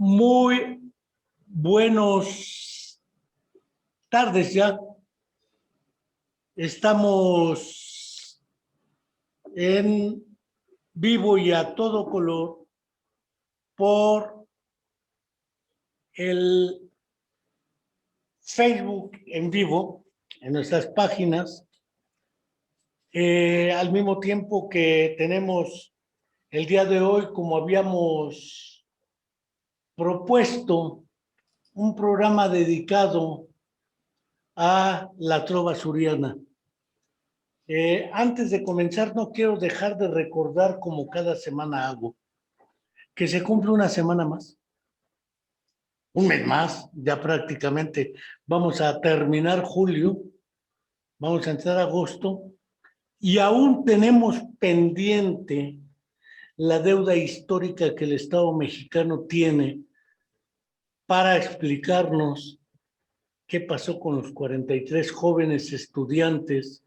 Muy buenos tardes ya. Estamos en vivo y a todo color por el Facebook en vivo, en nuestras páginas, al mismo tiempo que tenemos el día de hoy, como habíamos propuesto, un programa dedicado a la trova suriana. Antes de comenzar, no quiero dejar de recordar, como cada semana hago, que se cumple una semana más, un mes más, ya prácticamente vamos a terminar julio, vamos a entrar a agosto, y aún tenemos pendiente la deuda histórica que el Estado mexicano tiene para explicarnos qué pasó con los 43 jóvenes estudiantes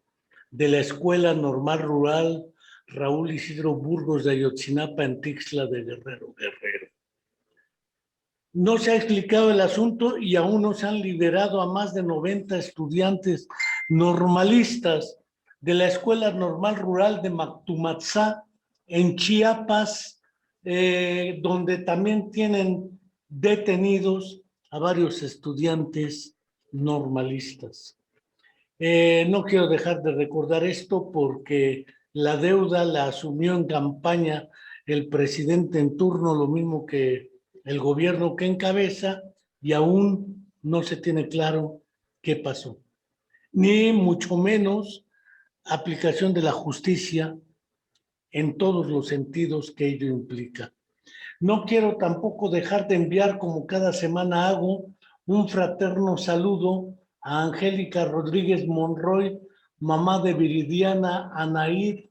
de la Escuela Normal Rural Raúl Isidro Burgos de Ayotzinapa en Tixla de Guerrero. No se ha explicado el asunto y aún no se han liberado a más de 90 estudiantes normalistas de la Escuela Normal Rural de Mactumatzá en Chiapas, donde también tienen detenidos a varios estudiantes normalistas. No quiero dejar de recordar esto porque la deuda la asumió en campaña el presidente en turno, lo mismo que el gobierno que encabeza, y aún no se tiene claro qué pasó, ni mucho menos aplicación de la justicia en todos los sentidos que ello implica. No quiero tampoco dejar de enviar, como cada semana hago, un fraterno saludo a Angélica Rodríguez Monroy, mamá de Viridiana Anaid,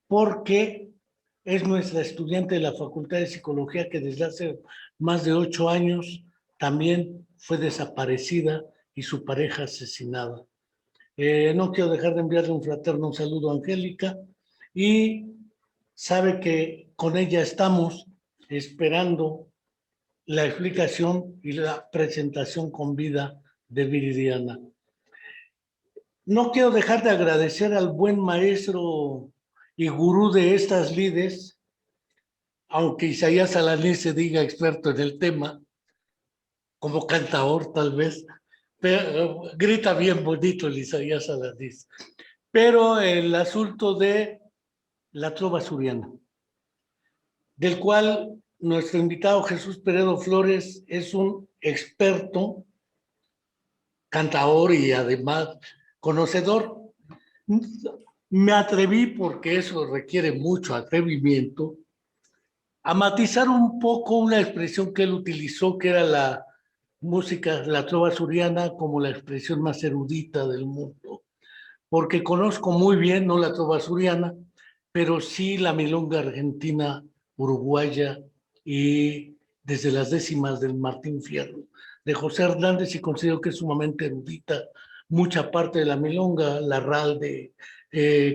porque es nuestra estudiante de la Facultad de Psicología que desde hace más de 8 años también fue desaparecida y su pareja asesinada. No quiero dejar de enviarle un fraterno saludo a Angélica y sabe que con ella estamos esperando la explicación y la presentación con vida de Viridiana. No quiero dejar de agradecer al buen maestro y gurú de estas lides, aunque Isaías Alanís se diga experto en el tema, como cantador tal vez, pero grita bien bonito el Isaías Alanís. Pero el asunto de la trova suriana, del cual nuestro invitado Jesús Peredo Flores es un experto, cantador y además conocedor. Me atreví, porque eso requiere mucho atrevimiento, a matizar un poco una expresión que él utilizó, que era la música, la trova suriana, como la expresión más erudita del mundo, porque conozco muy bien, no la trova suriana, pero sí la milonga argentina, uruguaya y desde las décimas del Martín Fierro, de José Hernández, y considero que es sumamente erudita mucha parte de la milonga, Larralde,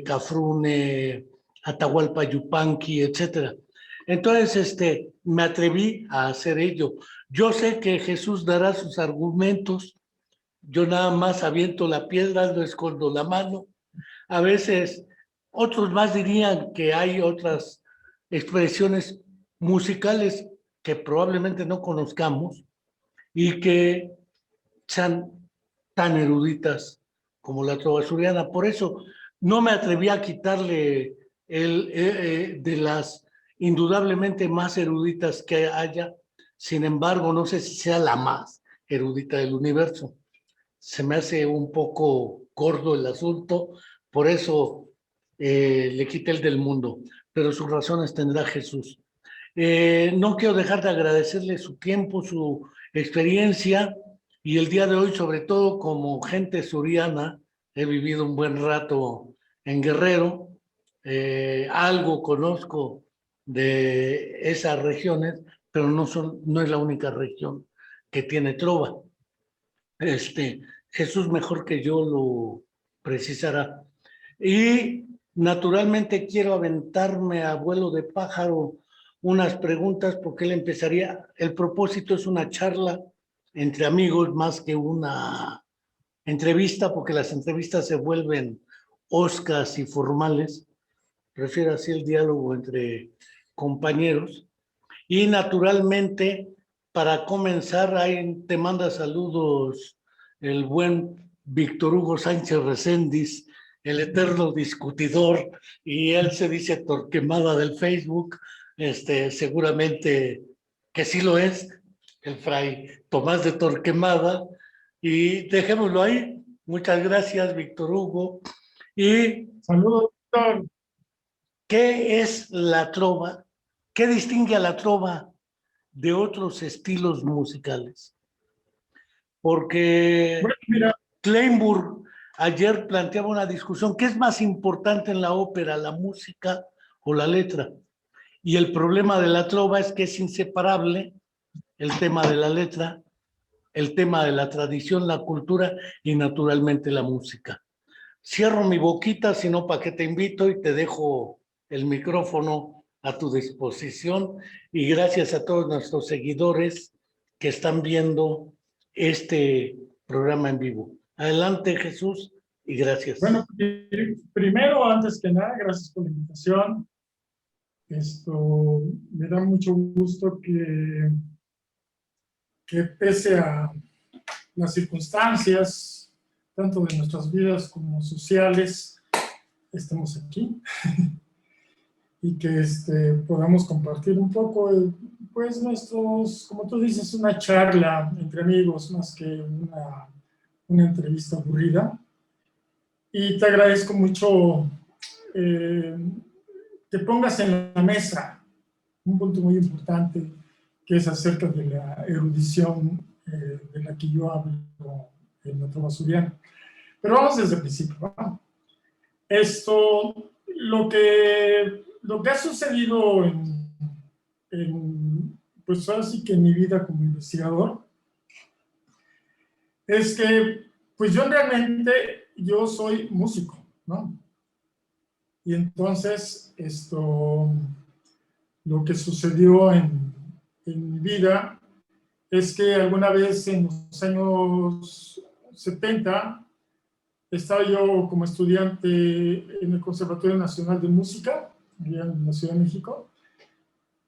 Cafrune, Atahualpa Yupanqui, etcétera. Entonces, me atreví a hacer ello. Yo sé que Jesús dará sus argumentos, yo nada más aviento la piedra, no escondo la mano. A veces, otros más dirían que hay otras expresiones musicales que probablemente no conozcamos y que sean tan eruditas como la trova suriana. Por eso no me atreví a quitarle de las indudablemente más eruditas que haya. Sin embargo, no sé si sea la más erudita del universo. Se me hace un poco gordo el asunto, por eso le quité el del mundo, pero sus razones tendrá Jesús. No quiero dejar de agradecerle su tiempo, su experiencia, y el día de hoy, sobre todo como gente suriana, he vivido un buen rato en Guerrero, algo conozco de esas regiones, pero no es la única región que tiene trova. Jesús mejor que yo lo precisará. Y naturalmente quiero aventarme a vuelo de pájaro unas preguntas porque él empezaría, el propósito es una charla entre amigos más que una entrevista, porque las entrevistas se vuelven hoscas y formales, prefiero así el diálogo entre compañeros. Y naturalmente, para comenzar, te manda saludos el buen Víctor Hugo Sánchez Recendis, el eterno discutidor, y él se dice Torquemada del Facebook, seguramente que sí lo es, el fray Tomás de Torquemada, y dejémoslo ahí. Muchas gracias, Víctor Hugo. Y saludos, doctor. ¿qué es la trova? ¿Qué distingue a la trova de otros estilos musicales? Porque Bueno, mira, Kleinburg ayer planteaba una discusión: ¿qué es más importante en la ópera, la música o la letra? Y el problema de la trova es que es inseparable el tema de la letra, el tema de la tradición, la cultura y naturalmente la música. Cierro mi boquita, sino para que te invito y te dejo el micrófono a tu disposición, y gracias a todos nuestros seguidores que están viendo este programa en vivo. Adelante, Jesús, y gracias. bueno, primero, antes que nada, gracias por la invitación. Me da mucho gusto que pese a las circunstancias, tanto de nuestras vidas como sociales, estemos aquí y que podamos compartir un poco, pues como tú dices, una charla entre amigos más que una entrevista aburrida. Y te agradezco mucho que pongas en la mesa un punto muy importante, que es acerca de la erudición de la que yo hablo en la trova suriana. Pero vamos desde el principio, ¿no? Lo que ha sucedido pues así que en mi vida como investigador, es que pues yo soy músico, ¿no? Y entonces lo que sucedió en mi vida es que alguna vez en los años 70 estaba yo como estudiante en el Conservatorio Nacional de Música, allá en la Ciudad de México,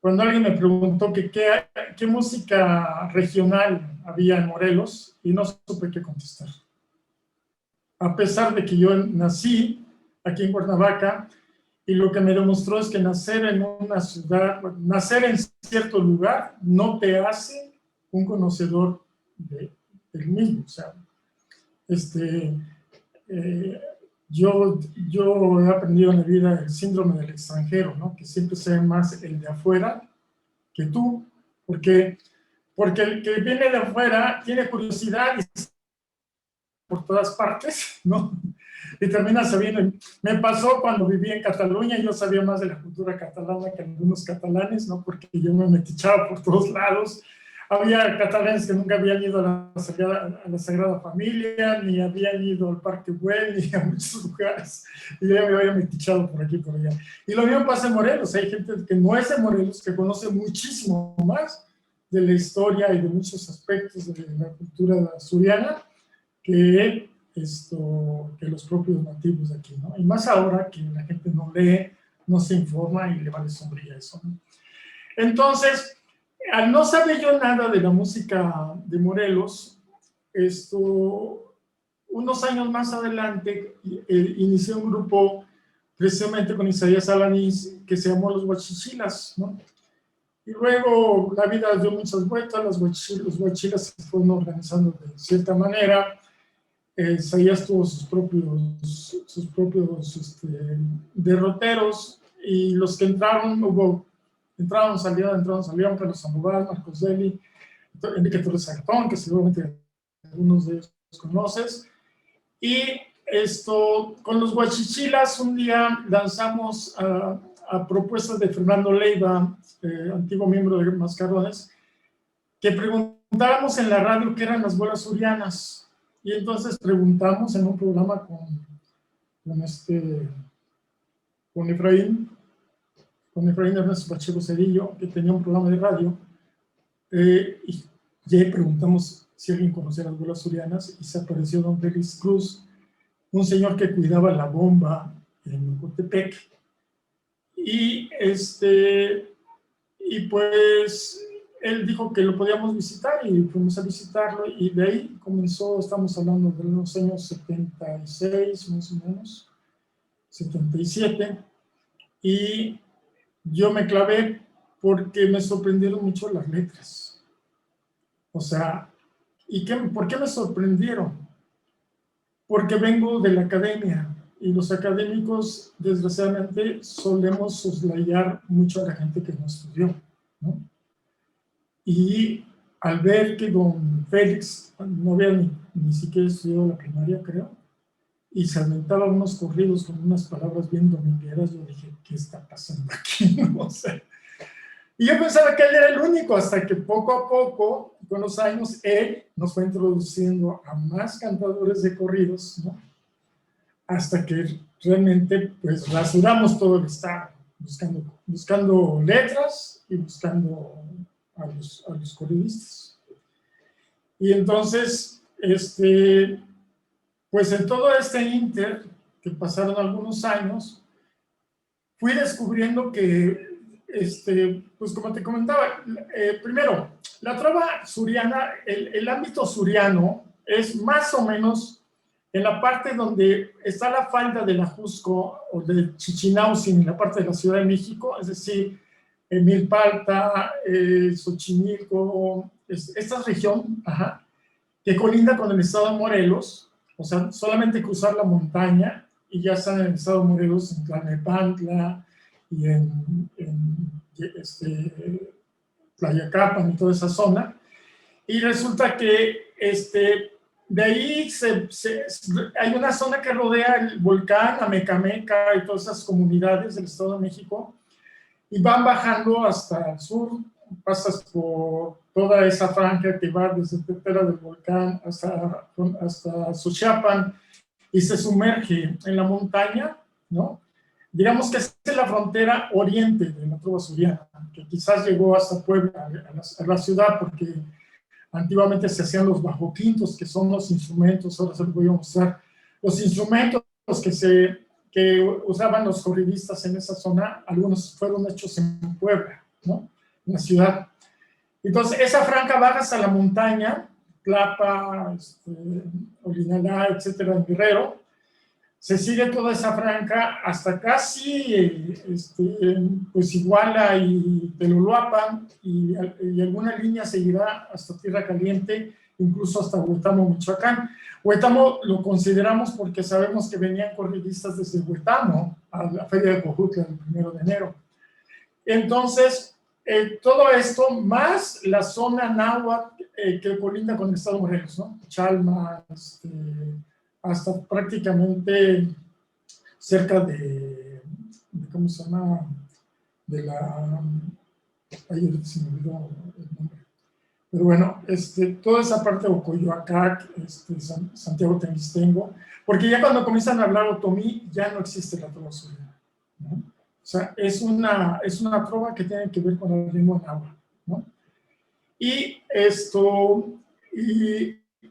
cuando alguien me preguntó que qué música regional había en Morelos, y no supe qué contestar. A pesar de que yo nací aquí en Cuernavaca, y lo que me demostró es que nacer en una ciudad, nacer en cierto lugar, no te hace un conocedor del mismo. O sea, yo he aprendido en la vida el síndrome del extranjero, ¿no? Que siempre sea más el de afuera que tú, porque el que viene de afuera tiene curiosidad por todas partes, ¿no? Y termina sabiendo. Me pasó cuando viví en Cataluña, yo sabía más de la cultura catalana que algunos catalanes, ¿no? Porque yo me metichaba por todos lados. Había catalanes que nunca habían ido a la Sagrada Familia, ni habían ido al Parque Güell, ni a muchos lugares. Y yo me había metichado por aquí y por allá. Y lo mismo pasa en Morelos. Hay gente que no es de Morelos, que conoce muchísimo más de la historia y de muchos aspectos de la cultura asturiana que los propios nativos de aquí, ¿no? Y más ahora que la gente no lee, no se informa y le vale sombría eso, ¿no? Entonces, al no saber yo nada de la música de Morelos, unos años más adelante inicié un grupo precisamente con Isaías Alanís que se llamó Los Huachichilas, ¿no? Y luego la vida dio muchas vueltas, los Huachichilas se fueron organizando de cierta manera. Isaías tuvo sus propios derroteros, y los que entraron, salieron Carlos Sandoval, Marcos Deli, Enrique Torres Sartón, que seguramente algunos de ellos conoces. Y con los Huachichilas un día lanzamos a propuestas de Fernando Leiva, antiguo miembro de Mascarones, que preguntábamos en la radio qué eran las bolas surianas. Y entonces preguntamos en un programa con Efraín, con Efraín Ernesto Pacheco Cedillo, que tenía un programa de radio, y ya preguntamos si alguien conocía las bolas surianas, y se apareció don Félix Cruz, un señor que cuidaba la bomba en Ocotepec, y pues él dijo que lo podíamos visitar y fuimos a visitarlo, y de ahí comenzó, estamos hablando de los años 76 más o menos, 77, y yo me clavé porque me sorprendieron mucho las letras. O sea, ¿por qué me sorprendieron? Porque vengo de la academia, y los académicos, desgraciadamente, solemos soslayar mucho a la gente que no estudió, ¿no? Y al ver que don Félix no había ni siquiera estudiado la primaria, creo, y se aventaba unos corridos con unas palabras bien domingueras, yo dije, ¿qué está pasando aquí? No sé. Y yo pensaba que él era el único, hasta que poco a poco, con los años, él nos fue introduciendo a más cantadores de corridos, ¿no? Hasta que realmente, pues, rasuramos todo el estado, buscando letras y buscando a los corridistas. Y entonces, pues en todo este inter, que pasaron algunos años, fui descubriendo que, pues como te comentaba, primero, la trova suriana, el ámbito suriano es más o menos en la parte donde está la falda del Ajusco o de Chichinautzin, en la parte de la Ciudad de México, es decir, Milpalta, Xochimilco, esta región, ajá, que colinda con el estado de Morelos. O sea, solamente cruzar la montaña y ya están en el estado de Morelos, en Tlalnepantla y en Tlayacapan y toda esa zona. Y resulta que de ahí hay una zona que rodea el volcán, Amecameca y todas esas comunidades del estado de México, y van bajando hasta el sur, pasas por toda esa franja que va desde Tetera del volcán hasta Xochiapan, y se sumerge en la montaña, ¿no? Digamos que es la frontera oriente de la trova suriana, que quizás llegó hasta Puebla, a la ciudad, porque antiguamente se hacían los bajoquintos, que son los instrumentos, ahora se los voy a mostrar, los instrumentos que usaban los corridistas en esa zona, algunos fueron hechos en Puebla, ¿no? En la ciudad. Entonces, esa franja baja hasta la montaña, Tlapa, Olinalá, etcétera, en Guerrero. Se sigue toda esa franja hasta casi pues Iguala y Teloluapan, y alguna línea seguirá hasta Tierra Caliente, incluso hasta Huetamo, Michoacán. Huetamo lo consideramos porque sabemos que venían corridistas desde Huetamo a la Feria de Cojutla el 1 de enero. Entonces, todo esto, más la zona náhuatl que colinda con el estado de Morelos, ¿no? Chalma, hasta prácticamente cerca de ¿cómo se llama? De la... Ahí se me olvidó el nombre. Pero bueno, toda esa parte de Ocoyoacac, Santiago Tengistengo, porque ya cuando comienzan a hablar otomí, ya no existe la trova suriana, ¿no? O sea, es una trova que tiene que ver con la lengua náhuatl, ¿no? Y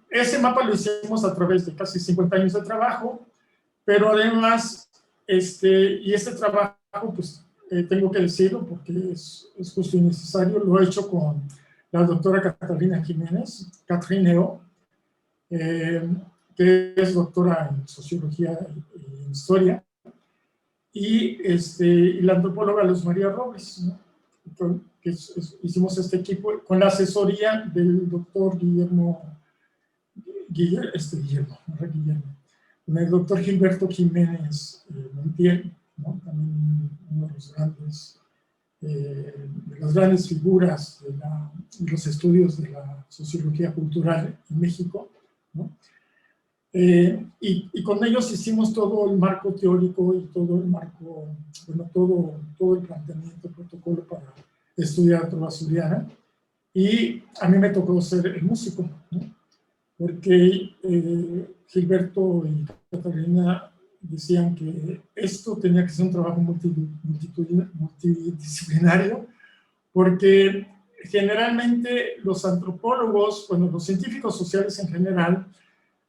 ese mapa lo hicimos a través de casi 50 años de trabajo, pero además, y este trabajo, pues, tengo que decirlo porque es justo y necesario, lo he hecho con la doctora Catalina Jiménez, Catrineo, que es doctora en sociología y en historia, y la antropóloga Luz María Robles, ¿no? Hicimos este equipo con la asesoría del doctor con el doctor Gilberto Jiménez Montiel, ¿no? También uno de las grandes figuras de los estudios de la sociología cultural en México, ¿no? Y con ellos hicimos todo el marco teórico y todo el marco, bueno, todo el planteamiento, el protocolo para estudiar trova suriana. Y a mí me tocó ser el músico, ¿no? Porque Gilberto y Catalina decían que esto tenía que ser un trabajo multidisciplinario, porque generalmente los antropólogos, bueno, los científicos sociales en general,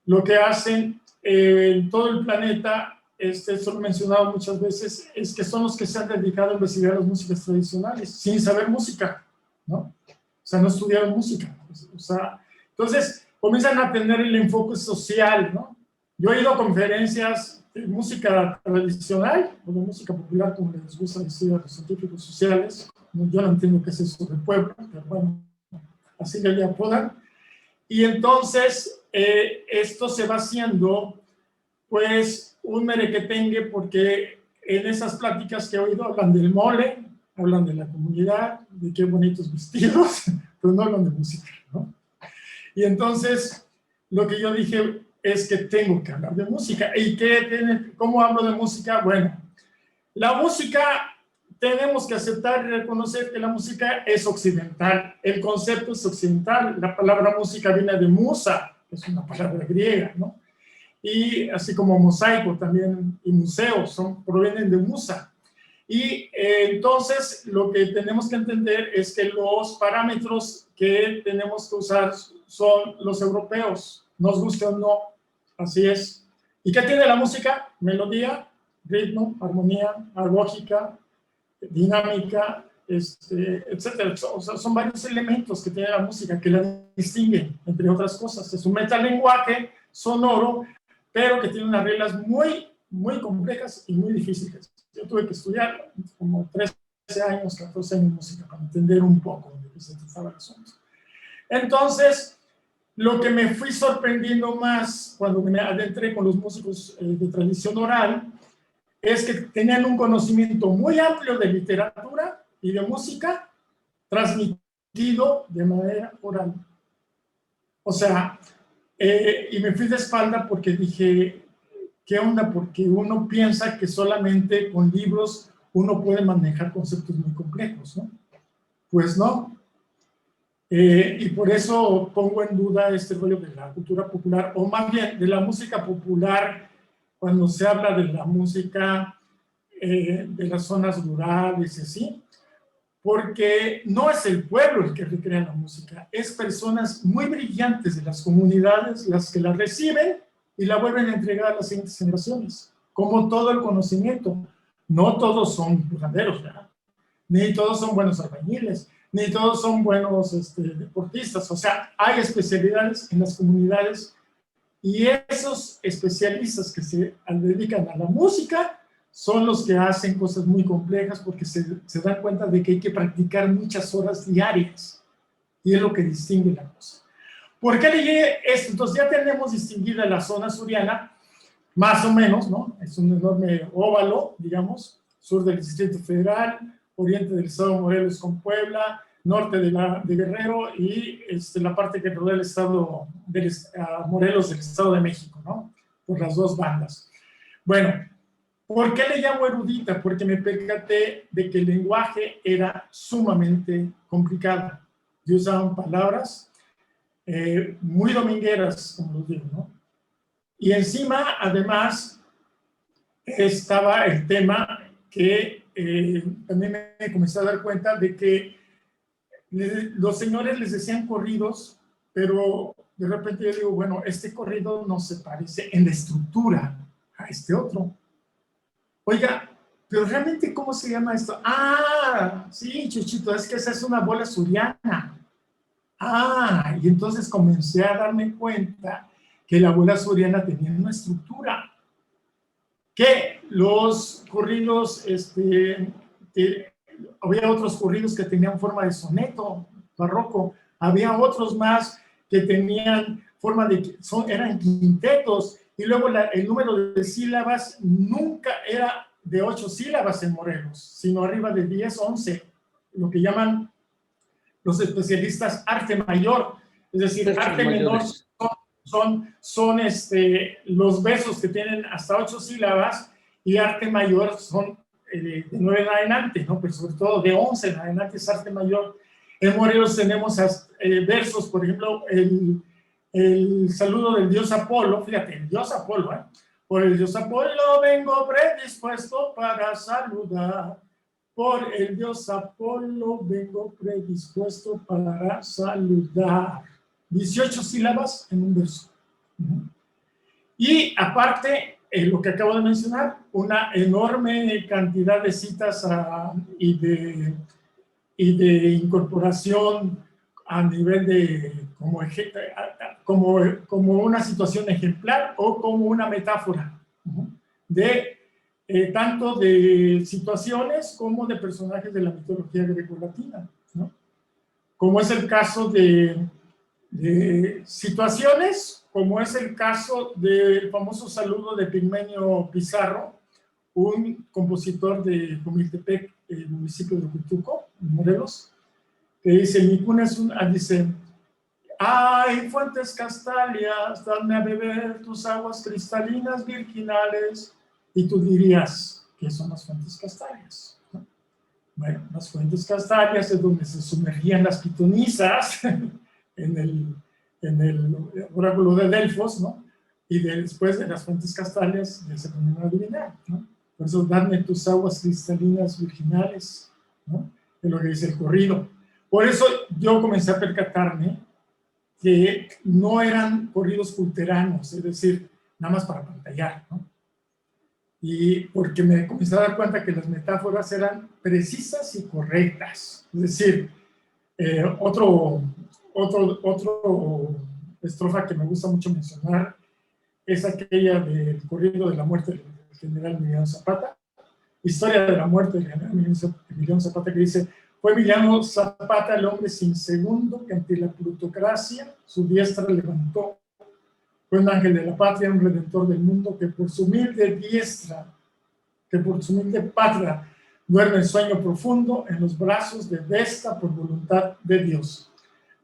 lo que hacen en todo el planeta, esto lo he mencionado muchas veces, es que son los que se han dedicado a investigar las músicas tradicionales, sin saber música, ¿no? O sea, no estudiaron música. O sea, entonces comienzan a tener el enfoque social, ¿no? Yo he ido a conferencias de música tradicional, o de música popular, como les gusta decir a los científicos sociales. Yo no entiendo qué es eso del pueblo, pero bueno, así le apodan. Y entonces esto se va haciendo, pues, un merequetengue, porque en esas pláticas que he oído hablan del mole, hablan de la comunidad, de qué bonitos vestidos, pero no hablan de música, ¿no? Y entonces lo que yo dije es que tengo que hablar de música. ¿Y cómo hablo de música? Bueno, la música, tenemos que aceptar y reconocer que la música es occidental. El concepto es occidental. La palabra música viene de musa, que es una palabra griega, ¿no? Y así como mosaico también, y museo, provienen de musa. Y entonces lo que tenemos que entender es que los parámetros que tenemos que usar son los europeos, nos guste o no, así es. ¿Y qué tiene la música? Melodía, ritmo, armonía, lógica, dinámica, etcétera. O sea, son varios elementos que tiene la música que la distinguen, entre otras cosas. Es un metalenguaje sonoro, pero que tiene unas reglas muy, muy complejas y muy difíciles. Yo tuve que estudiar como 13 años, 14 años de música para entender un poco de qué se trataba el asunto. Entonces, lo que me fui sorprendiendo más cuando me adentré con los músicos de tradición oral es que tenían un conocimiento muy amplio de literatura y de música transmitido de manera oral. O sea, y me fui de espalda porque dije, ¿qué onda? Porque uno piensa que solamente con libros uno puede manejar conceptos muy complejos, ¿no? Pues no. Y por eso pongo en duda este rollo de la cultura popular, o más bien de la música popular, cuando se habla de la música de las zonas rurales y así, porque no es el pueblo el que recrea la música, es personas muy brillantes de las comunidades las que la reciben y la vuelven a entregar a las siguientes generaciones, como todo el conocimiento. No todos son curaderos, ¿verdad? Ni todos son buenos albañiles, ni todos son buenos deportistas. O sea, hay especialidades en las comunidades y esos especialistas que se dedican a la música son los que hacen cosas muy complejas porque se dan cuenta de que hay que practicar muchas horas diarias y es lo que distingue la cosa. ¿Por qué leí esto? Entonces ya tenemos distinguida la zona suriana, más o menos, ¿no? Es un enorme óvalo, digamos, sur del Distrito Federal, oriente del estado de Morelos con Puebla, norte de Guerrero y la parte que rodea el estado de Morelos del Estado de México, ¿no? Por las dos bandas. Bueno, ¿por qué le llamo erudita? Porque me percaté de que el lenguaje era sumamente complicado. Y usaban palabras muy domingueras, como los digo, ¿no? Y encima, además, estaba el tema que también me comencé a dar cuenta de que los señores les decían corridos, pero de repente yo digo, bueno, este corrido no se parece en la estructura a este otro. Oiga, pero realmente, ¿cómo se llama esto? Ah, sí, Chuchito, es que esa es una bola suriana. Ah, y entonces comencé a darme cuenta que la bola suriana tenía una estructura, que los corridos, que había otros corridos que tenían forma de soneto barroco, había otros más que tenían forma de, eran quintetos, y luego el número de sílabas nunca era de 8 sílabas en Morelos, sino arriba de 10, 11, lo que llaman los especialistas arte mayor, es decir, arte menor son los versos que tienen hasta 8 sílabas, y arte mayor son de 9 en adelante, ¿no? Pero sobre todo de 11 en adelante es arte mayor. En Morelos tenemos versos, por ejemplo, el saludo del dios Apolo, fíjate, el dios Apolo, Por el dios Apolo vengo predispuesto para saludar. Por el dios Apolo vengo predispuesto para saludar. 18 sílabas en un verso. Y aparte, lo que acabo de mencionar, una enorme cantidad de citas y de incorporación a nivel de como una situación ejemplar o como una metáfora de tanto de situaciones como de personajes de la mitología grecolatina, ¿no? Como es el caso de situaciones, como es el caso del famoso saludo de Pigmenio Pizarro, un compositor de Comiltepec, el municipio de Huituco, en Morelos, que dice, mi cuna es dice, ay, fuentes castalias, dame a beber tus aguas cristalinas virginales, y tú dirías, ¿qué son las fuentes castalias? ¿No? Bueno, las fuentes castalias es donde se sumergían las pitonisas en el oráculo de Delfos, ¿no? Y después de las fuentes castalias se ponen a adivinar, ¿no? Por eso, dame tus aguas cristalinas virginales, ¿no? Es lo que dice el corrido. Por eso yo comencé a percatarme que no eran corridos culteranos, es decir, nada más para pantallar, ¿no? Y porque me comencé a dar cuenta que las metáforas eran precisas y correctas. Es decir, otro estrofa que me gusta mucho mencionar es aquella del corrido de la muerte del general Emiliano Zapata, historia de la muerte del general Emiliano Zapata, que dice, fue Emiliano Zapata el hombre sin segundo que ante la plutocracia su diestra levantó. Fue un ángel de la patria, un redentor del mundo, que por su humilde diestra, que por su humilde patria duerme en sueño profundo en los brazos de Vesta por voluntad de Dios.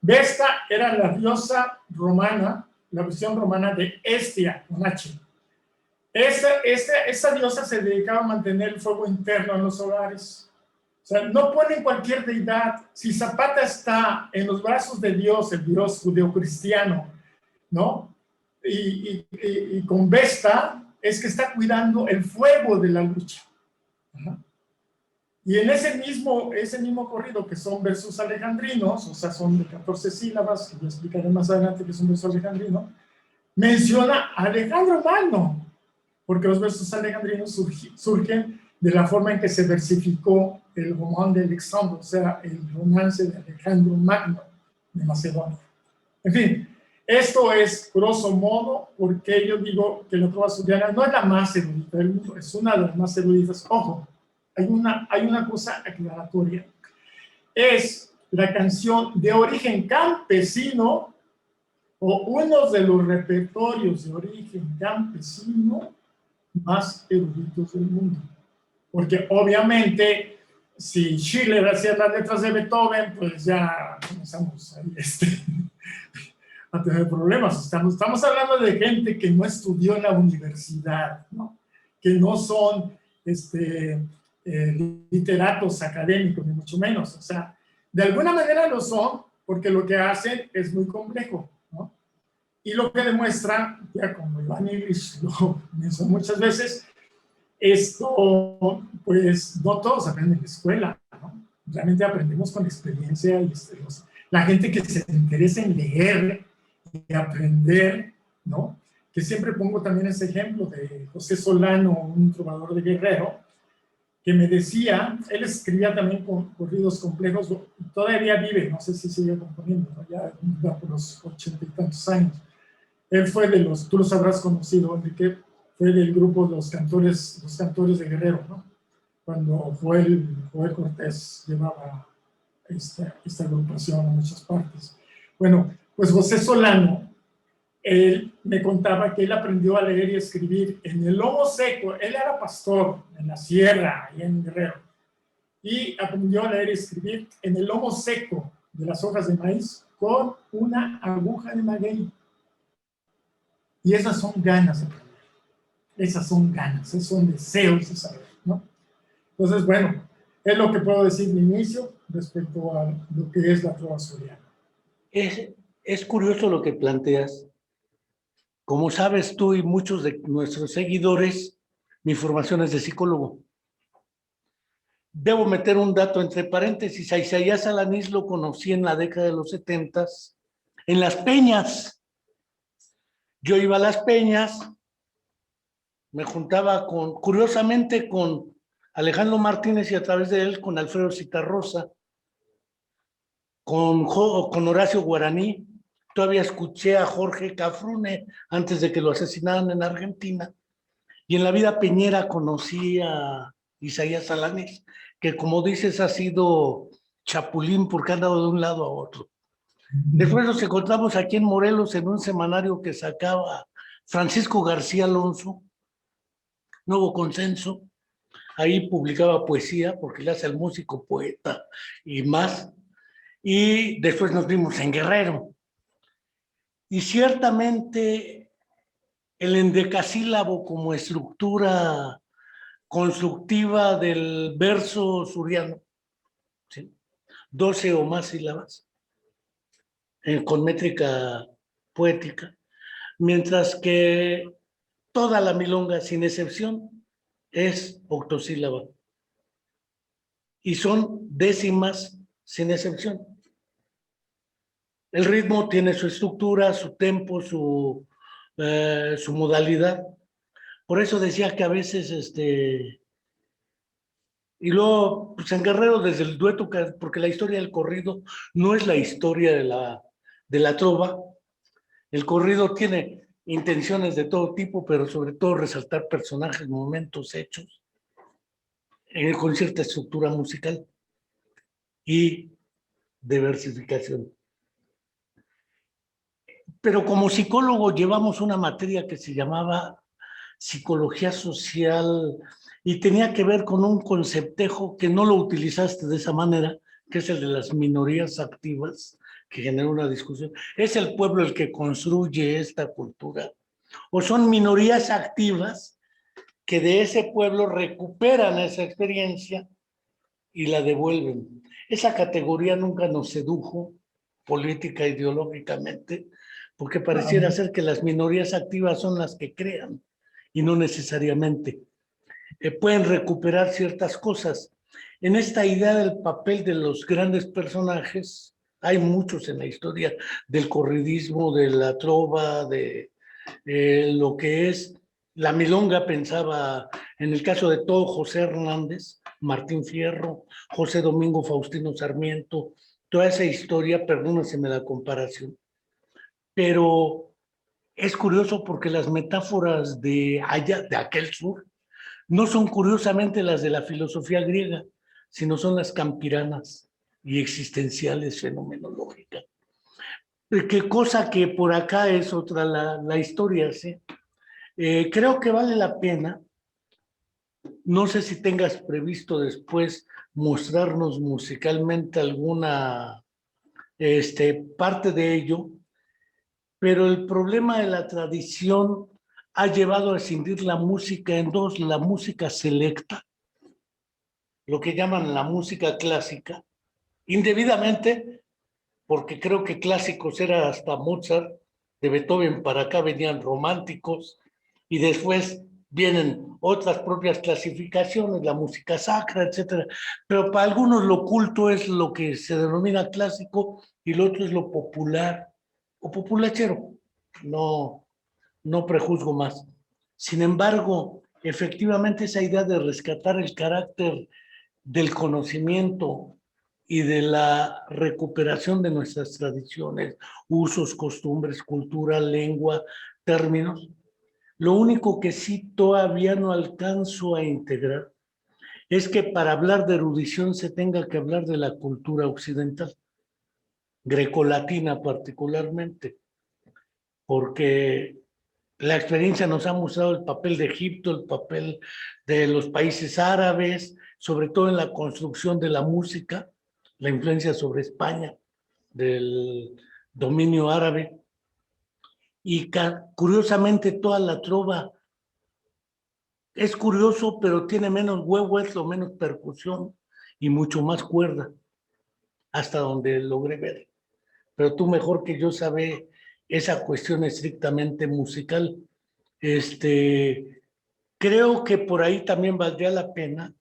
Vesta era la diosa romana, la versión romana de Hestia, con H. Esa diosa se dedicaba a mantener el fuego interno en los hogares. O sea, no ponen cualquier deidad. Si Zapata está en los brazos de Dios, el Dios judeocristiano, ¿no? Y con Vesta es que está cuidando el fuego de la lucha. Ajá. Y en ese mismo corrido, que son versos alejandrinos, o sea, son de 14 sílabas, que yo explicaré más adelante que son versos alejandrinos, menciona a Alejandro Magno, porque los versos alejandrinos surgen de la forma en que se versificó el Román de Alexandro, o sea, el romance de Alejandro Magno de Macedonia. En fin, esto es, grosso modo, porque yo digo que la trova asturiana no es la más erudita del mundo, es una de las más eruditas. Ojo, hay una cosa aclaratoria. Es la canción de origen campesino o uno de los repertorios de origen campesino más eruditos del mundo. Porque obviamente, si Schiller hacía las letras de Beethoven, pues ya comenzamos ahí a tener problemas. Estamos hablando de gente que no estudió en la universidad, ¿no? Que no son literatos académicos, ni mucho menos. O sea, de alguna manera lo son, porque lo que hacen es muy complejo, ¿no? Y lo que demuestra, ya como Iván Illich lo mencionó muchas veces, esto, pues, no todos aprenden en la escuela, ¿no? Realmente aprendemos con experiencia y la gente que se interesa en leer y aprender, ¿no? Que siempre pongo también ese ejemplo de José Solano, un trovador de Guerrero, que me decía, él escribía también corridos complejos, todavía vive, no sé si sigue componiendo, ¿no? Ya por los 80 y tantos años. Él fue de los, tú los habrás conocido, Enrique, fue del grupo de los cantores de Guerrero, ¿no? Cuando Joel Cortés llevaba esta agrupación a muchas partes. Bueno, pues José Solano, él me contaba que él aprendió a leer y escribir en el lomo seco. Él era pastor en la sierra, allá en Guerrero, y aprendió a leer y escribir en el lomo seco de las hojas de maíz con una aguja de maguey. Y esas son ganas de aprender. Esas son ganas, esos son deseos de saber, ¿no? Entonces, bueno, es lo que puedo decir de inicio respecto a lo que es la trova asturiana. Es curioso lo que planteas, Como sabes tú y muchos de nuestros seguidores, mi formación es de psicólogo. Debo meter un dato entre paréntesis. A Isaías Alanís lo conocí en la década de los 70 en las peñas. Yo iba a las peñas, me juntaba curiosamente con Alejandro Martínez y a través de él con Alfredo Citarrosa, con Horacio Guaraní. Todavía escuché a Jorge Cafrune antes de que lo asesinaran en Argentina. Y en la vida peñera conocí a Isaías Alanís, que como dices ha sido chapulín porque ha andado de un lado a otro. Después nos encontramos aquí en Morelos en un semanario que sacaba Francisco García Alonso, Nuevo Consenso. Ahí publicaba poesía porque le hace al músico poeta y más. Y después nos vimos en Guerrero. Y ciertamente el endecasílabo como estructura constructiva del verso suriano, ¿sí? 12 o más sílabas, con métrica poética, mientras que toda la milonga, sin excepción, es octosílaba. Y son décimas sin excepción. El ritmo tiene su estructura, su tempo, su modalidad. Por eso decía que a veces, y luego, pues en Guerrero, desde el dueto, porque la historia del corrido no es la historia de la trova. El corrido tiene intenciones de todo tipo, pero sobre todo resaltar personajes, momentos, hechos, con cierta estructura musical y diversificación. Pero como psicólogo llevamos una materia que se llamaba psicología social y tenía que ver con un conceptejo que no lo utilizaste de esa manera, que es el de las minorías activas, que generó una discusión. ¿Es el pueblo el que construye esta cultura? ¿O son minorías activas que de ese pueblo recuperan esa experiencia y la devuelven? Esa categoría nunca nos sedujo política, ideológicamente, porque pareciera ser que las minorías activas son las que crean y no necesariamente. Pueden recuperar ciertas cosas. En esta idea del papel de los grandes personajes, hay muchos en la historia del corridismo, de la trova, de lo que es la milonga. Pensaba en el caso de todo José Hernández, Martín Fierro, José Domingo Faustino Sarmiento, toda esa historia, perdónenme la comparación, pero es curioso porque las metáforas de allá, de aquel sur, no son curiosamente las de la filosofía griega, sino son las campiranas y existenciales fenomenológicas. Qué cosa que por acá es otra la historia, ¿sí? Creo que vale la pena. No sé si tengas previsto después mostrarnos musicalmente alguna parte de ello, pero el problema de la tradición ha llevado a escindir la música en dos: la música selecta, lo que llaman la música clásica, indebidamente, porque creo que clásicos era hasta Mozart, de Beethoven para acá venían románticos, y después vienen otras propias clasificaciones, la música sacra, etcétera. Pero para algunos lo culto es lo que se denomina clásico y lo otro es lo popular o populachero. No, no prejuzgo más. Sin embargo, efectivamente esa idea de rescatar el carácter del conocimiento y de la recuperación de nuestras tradiciones, usos, costumbres, cultura, lengua, términos. Lo único que sí todavía no alcanzo a integrar es que para hablar de erudición se tenga que hablar de la cultura occidental, grecolatina particularmente, porque la experiencia nos ha mostrado el papel de Egipto, el papel de los países árabes, sobre todo en la construcción de la música, la influencia sobre España del dominio árabe. Y curiosamente toda la trova es curioso, pero tiene menos huevo, menos percusión y mucho más cuerda, hasta donde logré ver. Pero tú mejor que yo sabes esa cuestión estrictamente musical. Creo que por ahí también valdría la pena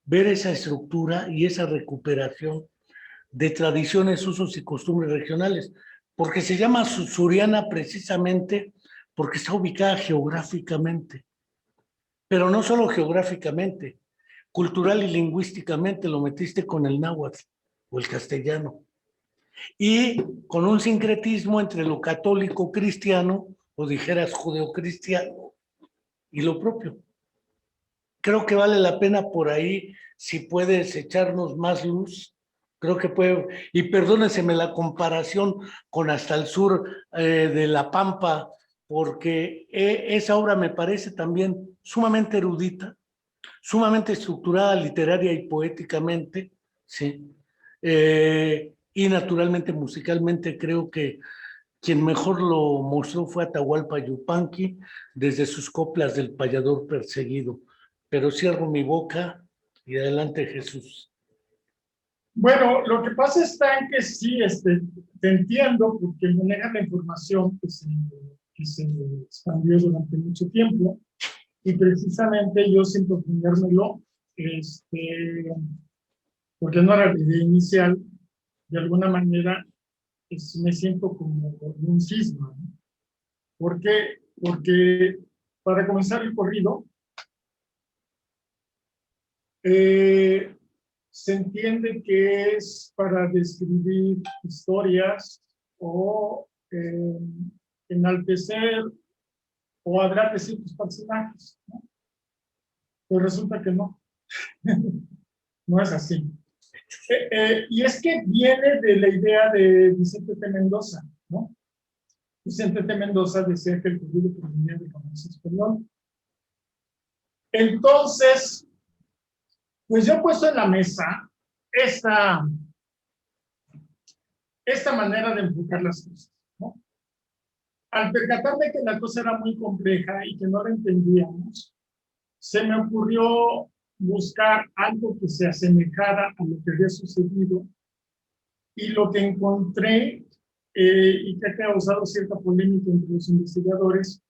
ver esa estructura y esa recuperación de tradiciones, usos y costumbres regionales, porque se llama Suriana precisamente porque está ubicada geográficamente, pero no solo geográficamente, cultural y lingüísticamente lo metiste con el náhuatl o el castellano, y con un sincretismo entre lo católico cristiano, o dijeras judeocristiano, y lo propio. Creo que vale la pena por ahí, si puedes echarnos más luz, creo que puede, y perdóneseme la comparación con hasta el sur de La Pampa, porque esa obra me parece también sumamente erudita, sumamente estructurada literaria y poéticamente, ¿sí? Y naturalmente musicalmente creo que quien mejor lo mostró fue Atahualpa Yupanqui desde sus coplas del payador perseguido. Pero cierro mi boca y adelante, Jesús. Bueno, lo que pasa está en que sí, te entiendo, porque maneja la información que se expandió durante mucho tiempo, y precisamente yo sin profundármelo, porque no era la idea inicial, de alguna manera me siento como un cisma, ¿no? ¿Por qué? Porque para comenzar el corrido, se entiende que es para describir historias o enaltecer o hablar de ciertos personajes, ¿no? Pues resulta que no, no es así. Y es que viene de la idea de Vicente T. Mendoza, ¿no? Vicente T. Mendoza decía que el corrido provenía del comercio español. Entonces, pues yo he puesto en la mesa esta manera de enfocar las cosas, ¿no? Al percatarme que la cosa era muy compleja y que no la entendíamos, se me ocurrió buscar algo que se asemejara a lo que había sucedido, y lo que encontré, y que ha causado cierta polémica entre los investigadores,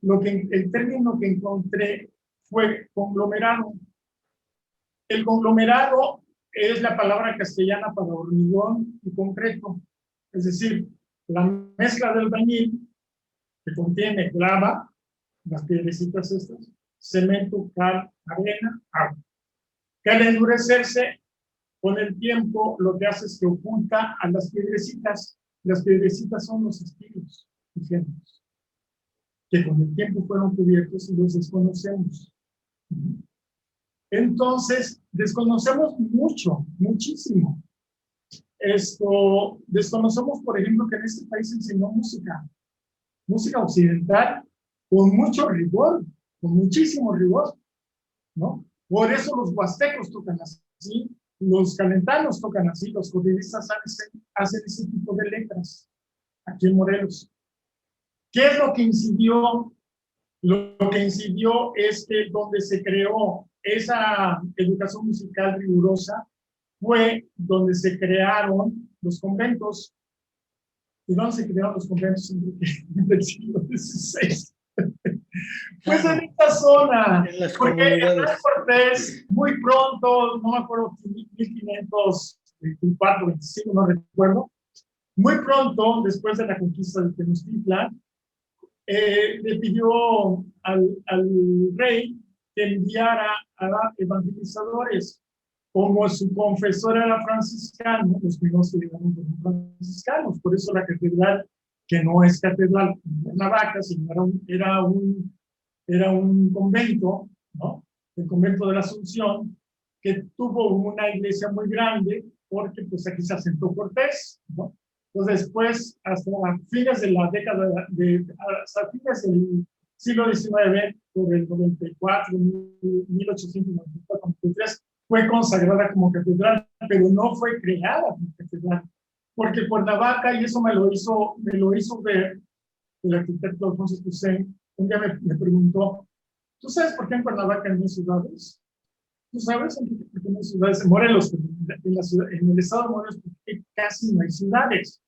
el término que encontré fue conglomerado. El conglomerado es la palabra castellana para hormigón y concreto, es decir, la mezcla del albañil que contiene grava, las piedrecitas estas, cemento, cal, arena, agua, que al endurecerse con el tiempo lo que hace es que oculta a las piedrecitas. Las piedrecitas son los estilos y géneros, que con el tiempo fueron cubiertos y los desconocemos. Entonces, desconocemos mucho, muchísimo. Desconocemos, por ejemplo, que en este país se enseñó música occidental con mucho rigor, con muchísimo rigor, ¿no? Por eso los huastecos tocan así, los calentanos tocan así, los corridistas hacen ese tipo de letras aquí en Morelos. ¿Qué es lo que incidió? Lo que incidió es que donde se creó esa educación musical rigurosa fue donde se crearon los conventos. ¿Y dónde se crearon los conventos en el siglo XVI? Pues en esta zona, porque Hernán Cortés muy pronto, no me acuerdo, 1524, 25, no recuerdo, muy pronto, después de la conquista de Tenochtitlan, le pidió al rey que enviara a evangelizadores. Como su confesor era franciscano, los primeros que llegaron fueron franciscanos. Por eso la catedral, que no es catedral en Cuernavaca, sino era un convento, ¿no? El convento de la Asunción, que tuvo una iglesia muy grande, porque pues aquí se asentó Cortés, ¿no? Entonces después, hasta fines de la década hasta fines del siglo XIX, por el 94, 1894, 93, fue consagrada como catedral, pero no fue creada como catedral, porque Cuernavaca, y eso me lo hizo ver el arquitecto Alfonso Toussaint, un día me preguntó, ¿tú sabes por qué en Cuernavaca no hay ciudades? ¿Tú sabes por qué no hay ciudades? En Morelos, en el estado de Morelos, porque casi no hay ciudades.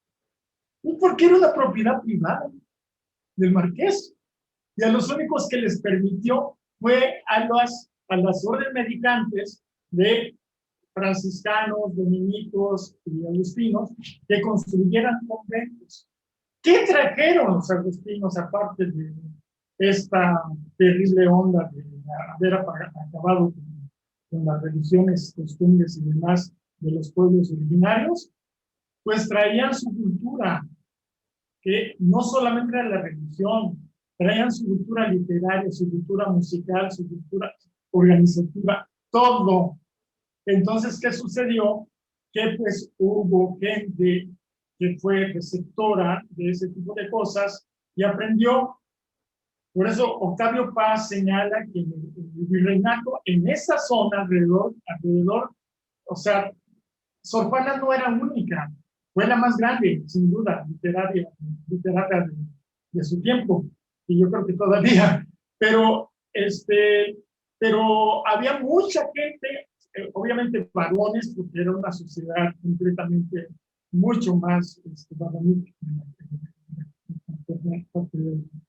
Porque era una propiedad privada del marqués. Y a los únicos que les permitió fue a las órdenes mendicantes de franciscanos, dominicos y agustinos que construyeran conventos. ¿Qué trajeron los agustinos aparte de esta terrible onda de haber acabado con las religiones, costumbres y demás de los pueblos originarios? Pues traían su cultura, que no solamente era la religión, traían su cultura literaria, su cultura musical, su cultura organizativa, todo. Entonces, ¿qué sucedió? Que pues hubo gente que fue receptora de ese tipo de cosas y aprendió. Por eso Octavio Paz señala que en el virreinato, en esa zona alrededor, o sea, Sor Juana no era única, fue la más grande, sin duda, literaria de su tiempo, y yo creo que todavía, pero, pero había mucha gente, obviamente varones, porque era una sociedad completamente mucho más varonil,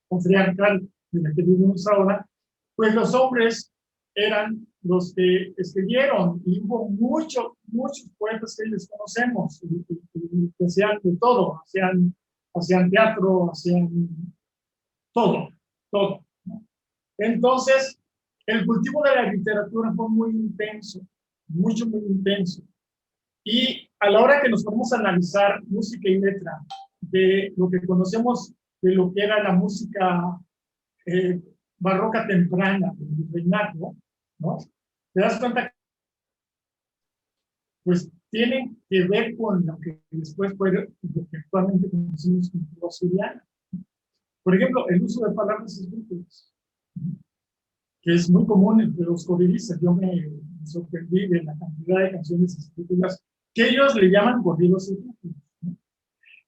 patriarcal de la que vivimos ahora, pues los hombres eran los que escribieron, y hubo muchos poetas que les conocemos, y que hacían de todo, hacían teatro, hacían todo, todo. ¿No? Entonces, el cultivo de la literatura fue muy intenso, muy intenso. Y a la hora que nos vamos a analizar música y letra de lo que conocemos de lo que era la música barroca temprana del virreinato, ¿no? Te das cuenta que pues tiene que ver con lo que después fue lo que actualmente conocemos como cultura suriana. Por ejemplo, el uso de palabras esdrújulas, que es muy común entre los corridistas. Yo me sorprendí de la cantidad de canciones esdrújulas que ellos le llaman corridos esdrújulos.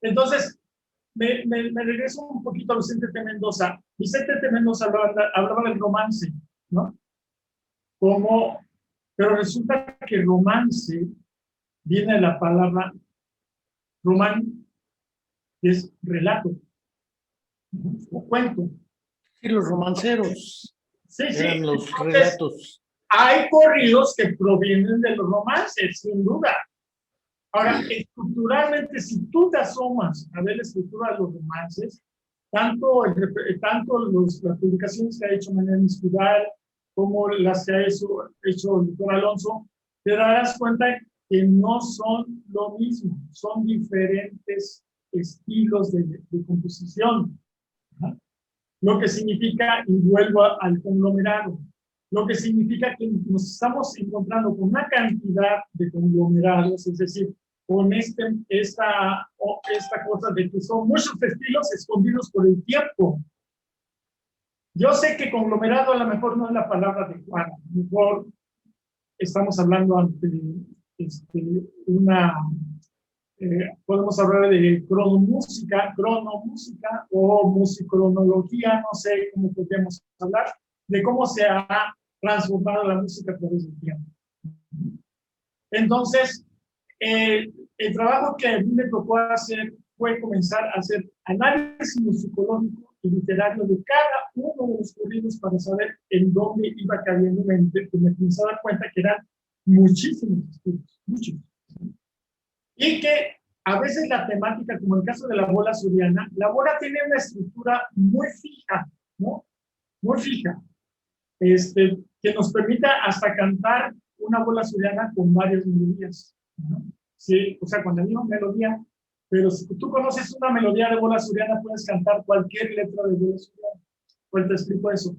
Entonces, me regreso un poquito a Vicente T. Mendoza. Vicente T. Mendoza hablaba del romance, ¿no? Pero resulta que romance viene de la palabra román, que es relato, ¿no? O cuento. Sí, los romanceros. Sí, eran los entonces, relatos. hay corridos que provienen de los romances, sin duda. Ahora, estructuralmente, si tú te asomas a ver la estructura de los romances, tanto las publicaciones que ha hecho Manuel Miscural, como las que ha hecho el doctor Alonso, te darás cuenta que no son lo mismo, son diferentes estilos de composición. ¿No? Lo que significa, y vuelvo al conglomerado, lo que significa que nos estamos encontrando con una cantidad de conglomerados, es decir, con esta cosa de que son muchos estilos escondidos por el tiempo. Yo sé que conglomerado a lo mejor no es la palabra adecuada, a lo mejor estamos hablando ante podemos hablar de cronomúsica o musicronología, no sé cómo podríamos hablar, de cómo se ha transformado la música a través del tiempo. Entonces, el trabajo que a mí me tocó hacer fue comenzar a hacer análisis musicológico y literario de cada uno de los corridos para saber en dónde iba cayendo me empecé a dar cuenta que eran muchísimos estudios, muchos. Y que a veces la temática, como en el caso de la bola suriana, la bola tiene una estructura muy fija, ¿no? Muy fija, que nos permita hasta cantar una bola suriana con varias melodías, ¿no? Sí, o sea, cuando digo melodía, pero si tú conoces una melodía de bola suriana, puedes cantar cualquier letra de bola suriana. Pues te explico eso.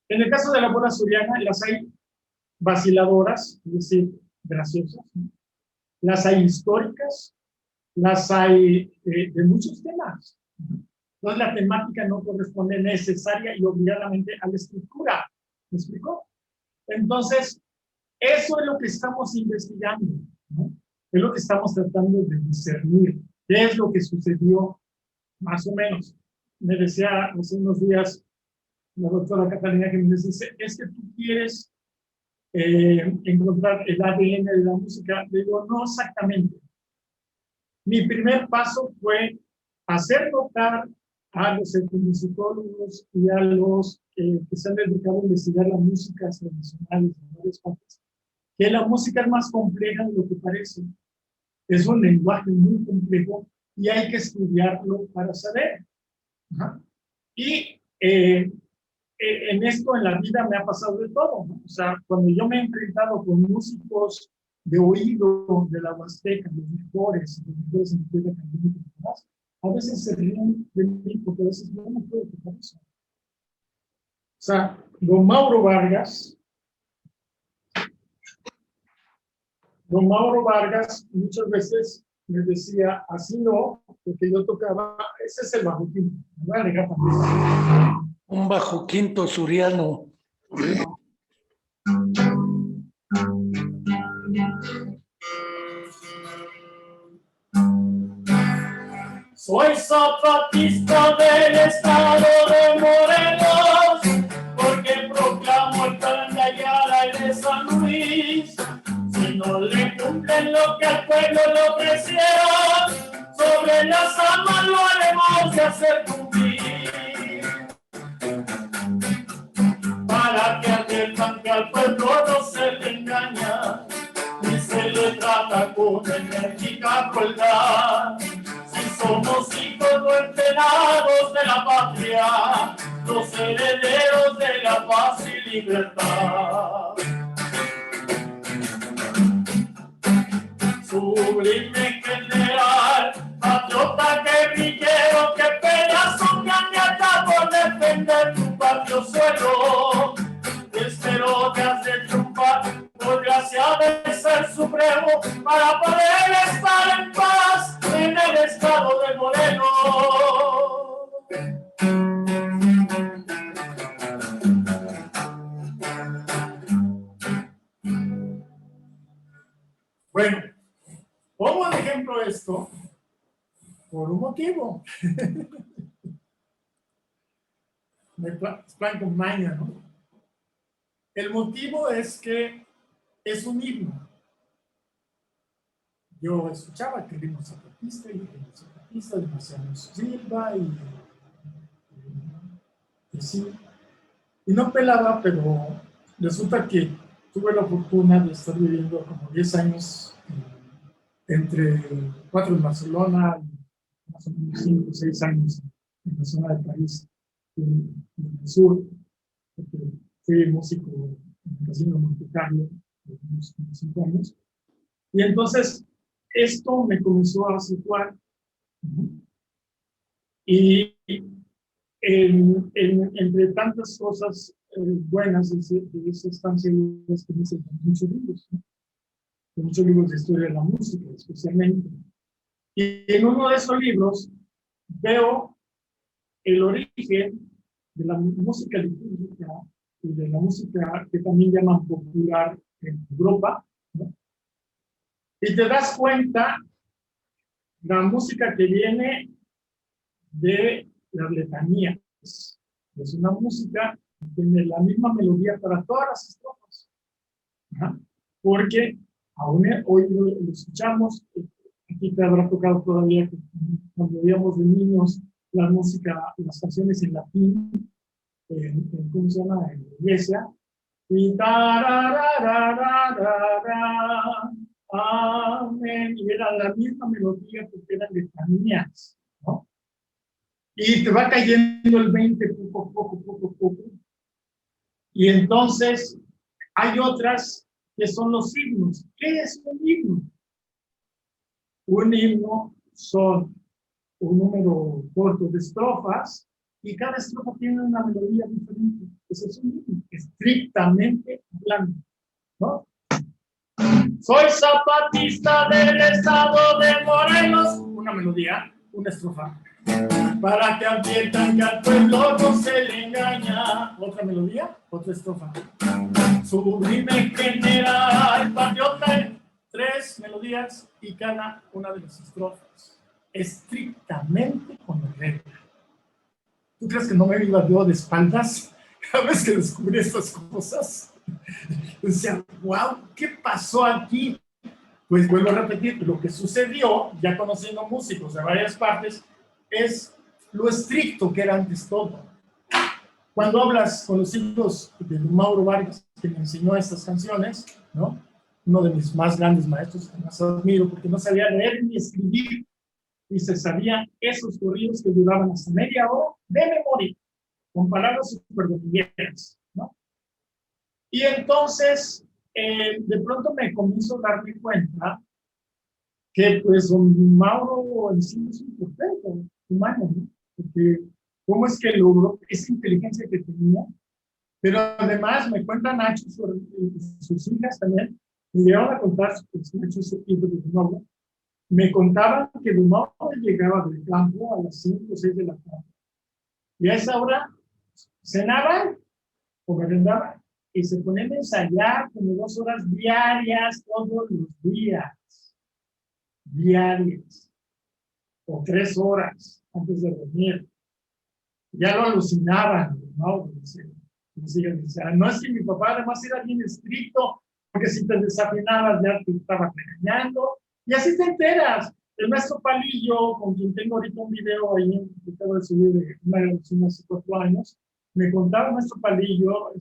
En el caso de la bola suriana, las hay vaciladoras, es decir, graciosas, ¿no? Las hay históricas, las hay de muchos temas. Entonces la temática no corresponde necesaria y obligadamente a la estructura. ¿Me explico? Entonces, eso es lo que estamos investigando, ¿no? Es lo que estamos tratando de discernir. ¿Qué es lo que sucedió más o menos? Me decía hace unos días la doctora Catalina que me dice, es que tú quieres encontrar el ADN de la música. Le digo, no exactamente. Mi primer paso fue hacer notar a los etnomusicólogos y a los que se han dedicado a investigar las músicas tradicionales en varias partes, que la música es más compleja de lo que parece. Es un lenguaje muy complejo y hay que estudiarlo para saber. Ajá. Y en esto, en la vida, me ha pasado de todo, ¿no? O sea, cuando yo me he enfrentado con músicos de oído de la Huasteca, los mejores en la tierra candente, a veces se ríen de mí porque a veces yo no puedo tocar eso. O sea, don Mauro Vargas muchas veces me decía, así no, porque yo tocaba, ese es el bajo quinto. Me voy a alejar también. Un bajo quinto suriano. Soy zapatista del estado de Morelos, porque proclamo el plan de Ayala y de San Luis. Si no le cumplen lo que al pueblo le ofreciera, sobre las armas lo haremos de hacer cumplir. Para que adviertan que al pueblo no se le engaña, ni se le trata con enérgica crueldad. Somos hijos no entrenados de la patria, los herederos de la paz y libertad. Sublime general, patriota guerrillero, que pelea su cañata por defender tu patrio suelo. Espero que has de triunfar, por gracia de ser supremo, para poder estar en paz en el estado de Morelos. Bueno, pongo de ejemplo esto por un motivo. Me plan con maña, ¿no? El motivo es que es un himno. Yo escuchaba que ritmo zapatista y ritmo zapatista de Marciano Silva y sí. Y no pelaba, pero resulta que tuve la fortuna de estar viviendo como 10 años entre 4 en Barcelona y más o menos 5 o 6 años en la zona de París, en el sur, porque fui músico en el Casino Monte Carlo de unos 5 años. Y entonces esto me comenzó a situar. Y entre tantas cosas buenas de esa estancia, es que me hice muchos libros, ¿no? Muchos libros de historia de la música, especialmente. Y en uno de esos libros veo el origen de la música litúrgica y de la música que también llaman popular en Europa, ¿no? Y te das cuenta la música que viene de las letanías. Es una música que tiene la misma melodía para todas las estrofas. ¿Ah? Porque aún hoy lo escuchamos, aquí te habrá tocado todavía que cuando veíamos de niños la música, las canciones en latín, ¿cómo se llama? En la iglesia. Y amén, y era la misma melodía porque eran letanías, ¿no? Y te va cayendo el 20 poco. Y entonces hay otras que son los himnos. ¿Qué es un himno? Un himno son un número corto de estrofas y cada estrofa tiene una melodía diferente. Ese es un himno, estrictamente hablando, ¿no? Soy zapatista del estado de Morelos. Una melodía, una estrofa. Para que adviertan que al pueblo no se le engaña. Otra melodía, otra estrofa. Sublime general, patriota, 3 melodías y cada una de las estrofas. Estrictamente con la regla. ¿Tú crees que no me iba yo de espaldas cada vez que descubrí estas cosas? Decía, wow, ¿qué pasó aquí? Pues vuelvo a repetir, lo que sucedió, ya conociendo músicos de varias partes, es lo estricto que era antes todo. Cuando hablas con los hijos de Mauro Vargas, que me enseñó estas canciones, ¿no? Uno de mis más grandes maestros, que más admiro, porque no sabía leer ni escribir, y se sabía esos corridos que duraban hasta media hora de memoria, con palabras súper domingueras, ¿no? Y entonces, de pronto me comienzo a darme cuenta que, pues, don Mauro en sí es un perfecto humano, ¿no? Porque cómo es que logró esa inteligencia que tenía, pero además me cuenta Nacho, sus hijas también, me llegaron a contar, pues, Nacho es el hijo de don Mauro, me contaban que don Mauro llegaba del campo a las 5 o 6 de la tarde, y a esa hora cenaban o merendaban y se ponían a ensayar como 2 horas diarias todos los días, o 3 horas antes de dormir. Ya lo alucinaban, ¿no? Decían, no, es que mi papá además era bien estricto, porque si te desafinabas ya te estaba regañando, y así te enteras. El maestro Palillo, con quien tengo ahorita un video ahí, que acabo de subir de una grabación hace 4 años, me contaba el maestro Palillo,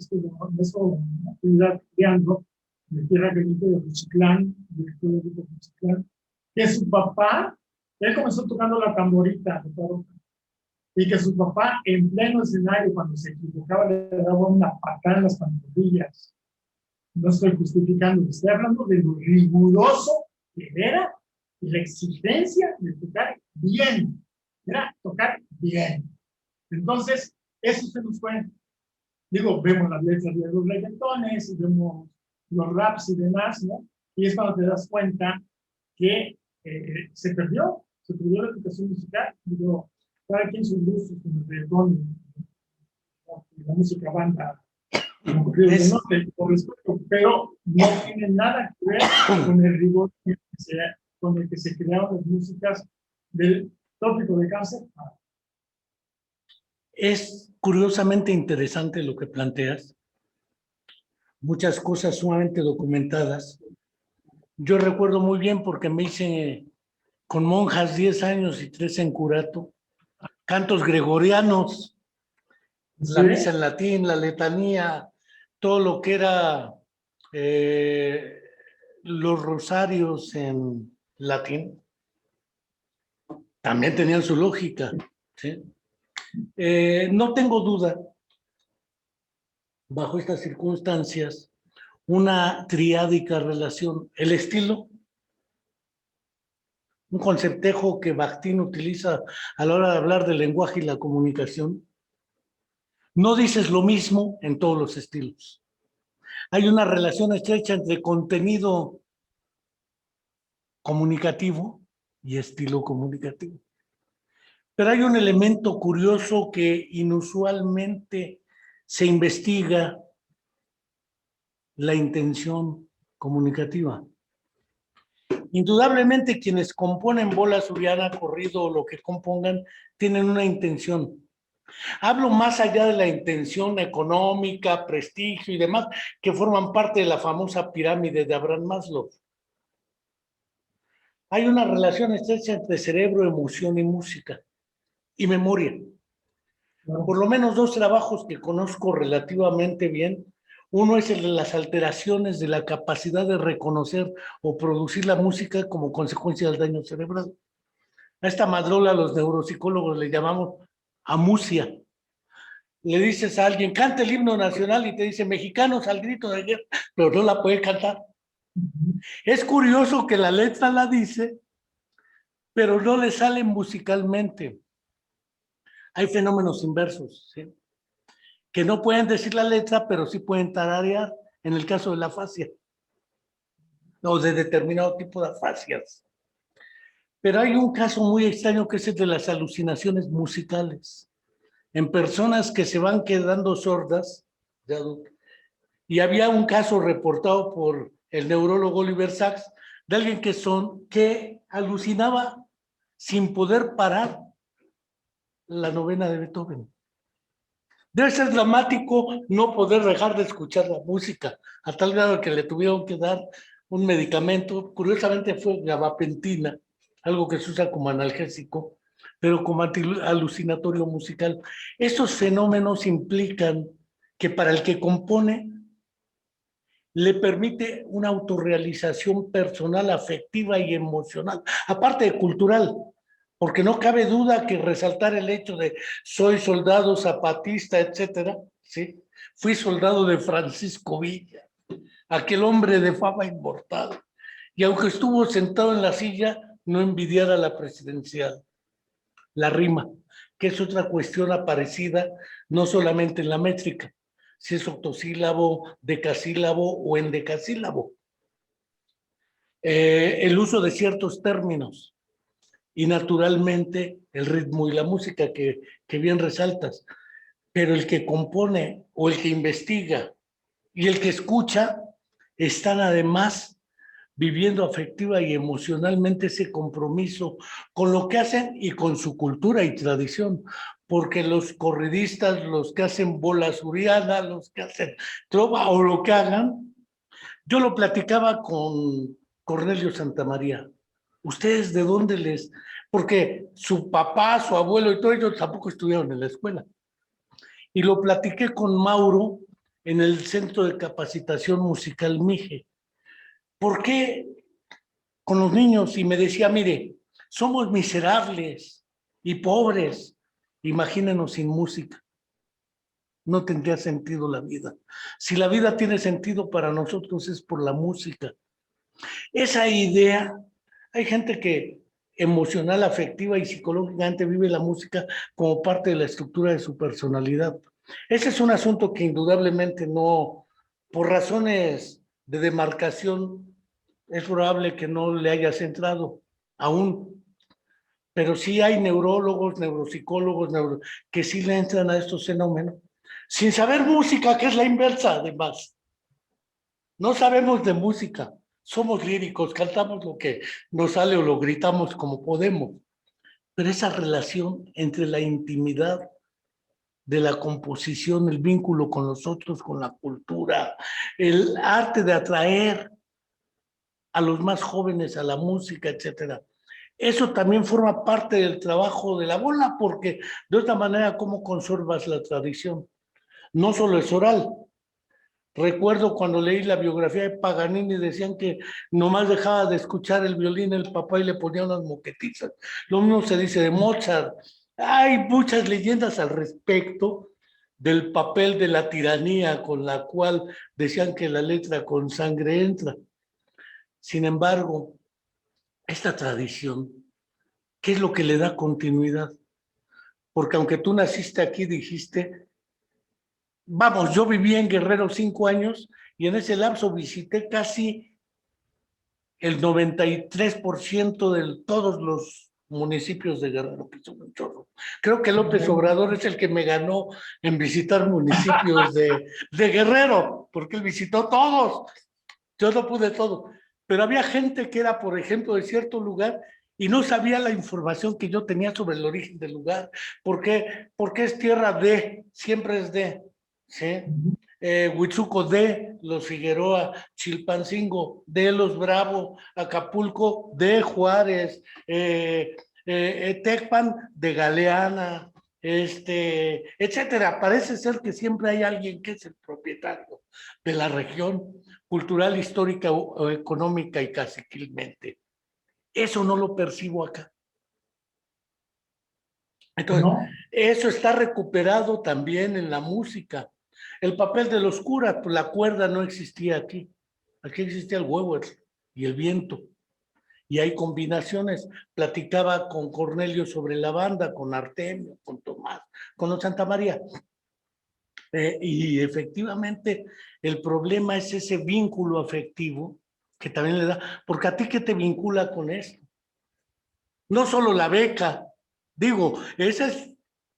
maestro de actividad criando, de Tierra Caliente de Juchiclán, director del grupo Juchiclán, que su papá, él comenzó tocando la tamborita de Taroca, y que su papá en pleno escenario, cuando se equivocaba, le daba una patada en las pantorrillas. No estoy justificando, estoy hablando de lo riguroso que era y la exigencia de tocar bien. Era tocar bien. Entonces, eso se nos fue. Digo, vemos las letras de los reggaetones, y vemos los raps y demás, ¿no? Y es cuando te das cuenta que se perdió la educación musical. Digo, cada quien sus gustos con el reggaetón y la música banda, por respeto, pero no tiene nada que ver con el rigor con el que se crearon las músicas del Trópico de Cáncer. Es curiosamente interesante lo que planteas. Muchas cosas sumamente documentadas. Yo recuerdo muy bien porque me hice con monjas 10 años y 3 en curato, cantos gregorianos, ¿Sí? La misa en latín, la letanía, todo lo que era los rosarios en latín, también tenían su lógica, ¿sí? No tengo duda, bajo estas circunstancias, una triádica relación, el estilo, un conceptejo que Bakhtin utiliza a la hora de hablar del lenguaje y la comunicación. No dices lo mismo en todos los estilos. Hay una relación estrecha entre contenido comunicativo y estilo comunicativo. Pero hay un elemento curioso que inusualmente se investiga: la intención comunicativa. Indudablemente quienes componen bola suriana, corrido o lo que compongan, tienen una intención. Hablo más allá de la intención económica, prestigio y demás, que forman parte de la famosa pirámide de Abraham Maslow. Hay una relación estrecha entre cerebro, emoción y música, y memoria. Por lo menos 2 trabajos que conozco relativamente bien. Uno es el de las alteraciones de la capacidad de reconocer o producir la música como consecuencia del daño cerebral. A esta madrola los neuropsicólogos le llamamos amusia. Le dices a alguien, canta el himno nacional, y te dice, mexicanos al grito de guerra, pero no la puede cantar. Es curioso que la letra la dice, pero no le sale musicalmente. Hay fenómenos inversos, ¿sí?, que no pueden decir la letra, pero sí pueden tararear, en el caso de la afasia, o de determinado tipo de afasias. Pero hay un caso muy extraño que es el de las alucinaciones musicales, en personas que se van quedando sordas de adulto. Y había un caso reportado por el neurólogo Oliver Sacks de alguien que alucinaba sin poder parar la novena de Beethoven. Debe ser dramático no poder dejar de escuchar la música, a tal grado que le tuvieron que dar un medicamento. Curiosamente fue gabapentina, algo que se usa como analgésico, pero como alucinatorio musical. Esos fenómenos implican que para el que compone le permite una autorrealización personal, afectiva y emocional, aparte de cultural, porque no cabe duda que resaltar el hecho de soy soldado zapatista, etcétera, ¿sí? Fui soldado de Francisco Villa, aquel hombre de fama inmortal, y aunque estuvo sentado en la silla, no envidiara la presidencial. La rima, que es otra cuestión aparecida no solamente en la métrica, si es octosílabo, decasílabo o endecasílabo. El uso de ciertos términos y naturalmente el ritmo y la música que bien resaltas, pero el que compone o el que investiga y el que escucha están además viviendo afectiva y emocionalmente ese compromiso con lo que hacen y con su cultura y tradición, porque los corridistas, los que hacen bola suriana, los que hacen trova o lo que hagan, yo lo platicaba con Cornelio Santamaría. ¿Ustedes de dónde les...? Porque su papá, su abuelo y todo ellos tampoco estudiaron en la escuela. Y lo platiqué con Mauro en el Centro de Capacitación Musical Mije. ¿Por qué con los niños? Y me decía, mire, somos miserables y pobres. Imagínenos sin música. No tendría sentido la vida. Si la vida tiene sentido para nosotros es por la música. Esa idea, hay gente que emocional, afectiva y psicológicamente vive la música como parte de la estructura de su personalidad. Ese es un asunto que indudablemente no, por razones de demarcación, es probable que no le haya centrado aún, pero sí hay neurólogos, neuropsicólogos, que sí le entran a estos fenómenos, sin saber música, que es la inversa además. No sabemos de música, somos líricos, cantamos lo que nos sale o lo gritamos como podemos, pero esa relación entre la intimidad de la composición, el vínculo con los otros, con la cultura, el arte de atraer a los más jóvenes a la música, etcétera. Eso también forma parte del trabajo de la bola, porque de otra manera, ¿cómo conservas la tradición? No solo es oral. Recuerdo cuando leí la biografía de Paganini, decían que nomás dejaba de escuchar el violín el papá y le ponía unas moquetizas. Lo mismo se dice de Mozart. Hay muchas leyendas al respecto del papel de la tiranía con la cual decían que la letra con sangre entra. Sin embargo, esta tradición, ¿qué es lo que le da continuidad? Porque aunque tú naciste aquí, dijiste, vamos, yo viví en Guerrero 5 años y en ese lapso visité casi el 93% de todos los municipios de Guerrero, que son un chorro. Creo que López Obrador es el que me ganó en visitar municipios de Guerrero, porque él visitó todos. Yo no pude todo. Pero había gente que era, por ejemplo, de cierto lugar y no sabía la información que yo tenía sobre el origen del lugar. ¿Por qué? Porque es tierra de, siempre es de. ¿Sí? Huitzuco de los Figueroa, Chilpancingo de los Bravo, Acapulco de Juárez, Tecpan de Galeana, etcétera. Parece ser que siempre hay alguien que es el propietario de la región cultural, histórica o económica y caciquilmente. Eso no lo percibo acá. Entonces, ¿no? Eso está recuperado también en la música. El papel de los curas, pues la cuerda no existía aquí. Aquí existía el huevo y el viento. Y hay combinaciones. Platicaba con Cornelio sobre la banda, con Artemio, con Tomás, con los Santa María. Y efectivamente el problema es ese vínculo afectivo que también le da. Porque a ti, ¿qué te vincula con esto? No solo la beca. Digo, esa es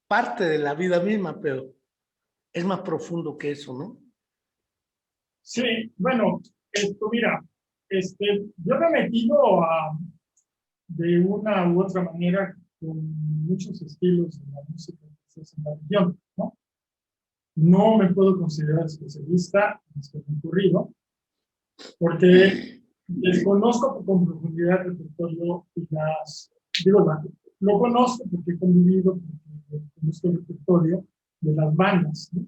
parte de la vida misma, pero es más profundo que eso, ¿no? Sí, bueno, mira, yo me he metido de una u otra manera con muchos estilos de la música que se hace en la región, ¿no? No me puedo considerar especialista en este concurrido, porque desconozco con profundidad el repertorio y lo conozco porque he convivido, porque conozco el repertorio de las bandas, ¿no?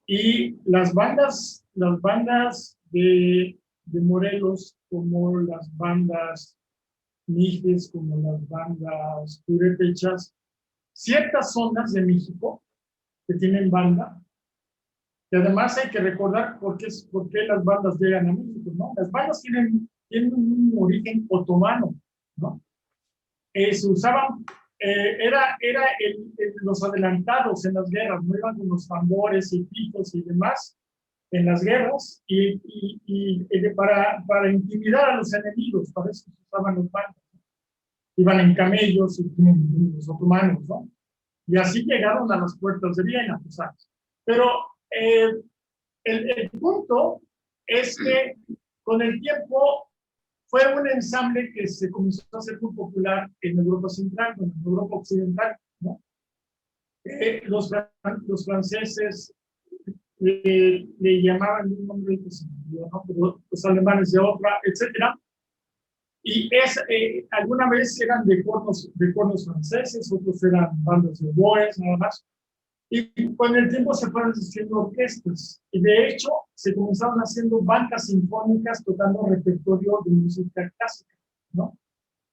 Y las bandas de Morelos, como las bandas Mijes, como las bandas purépechas, ciertas zonas de México que tienen banda, y además hay que recordar por qué las bandas llegan a México, ¿no? Las bandas tienen un origen otomano, ¿no? Se usaban, los adelantados en las guerras, no iban con los tambores y pitos y demás en las guerras, para intimidar a los enemigos, para eso se usaban los bandos. Iban en camellos y los otomanos, ¿no? Y así llegaron a las puertas de Viena, pues, ¿sabes? Pero el punto es que con el tiempo fue un ensamble que se comenzó a hacer muy popular en Europa Central, en Europa Occidental, ¿no? Los franceses le llamaban un nombre que se me olvidó, ¿no? Pero los alemanes de otra, etcétera. Y alguna vez eran de cornos franceses, otros eran bandas de oboes, nada más. Y con el tiempo se fueron haciendo orquestas. Y de hecho, se comenzaron haciendo bandas sinfónicas tocando repertorio de música clásica, ¿no?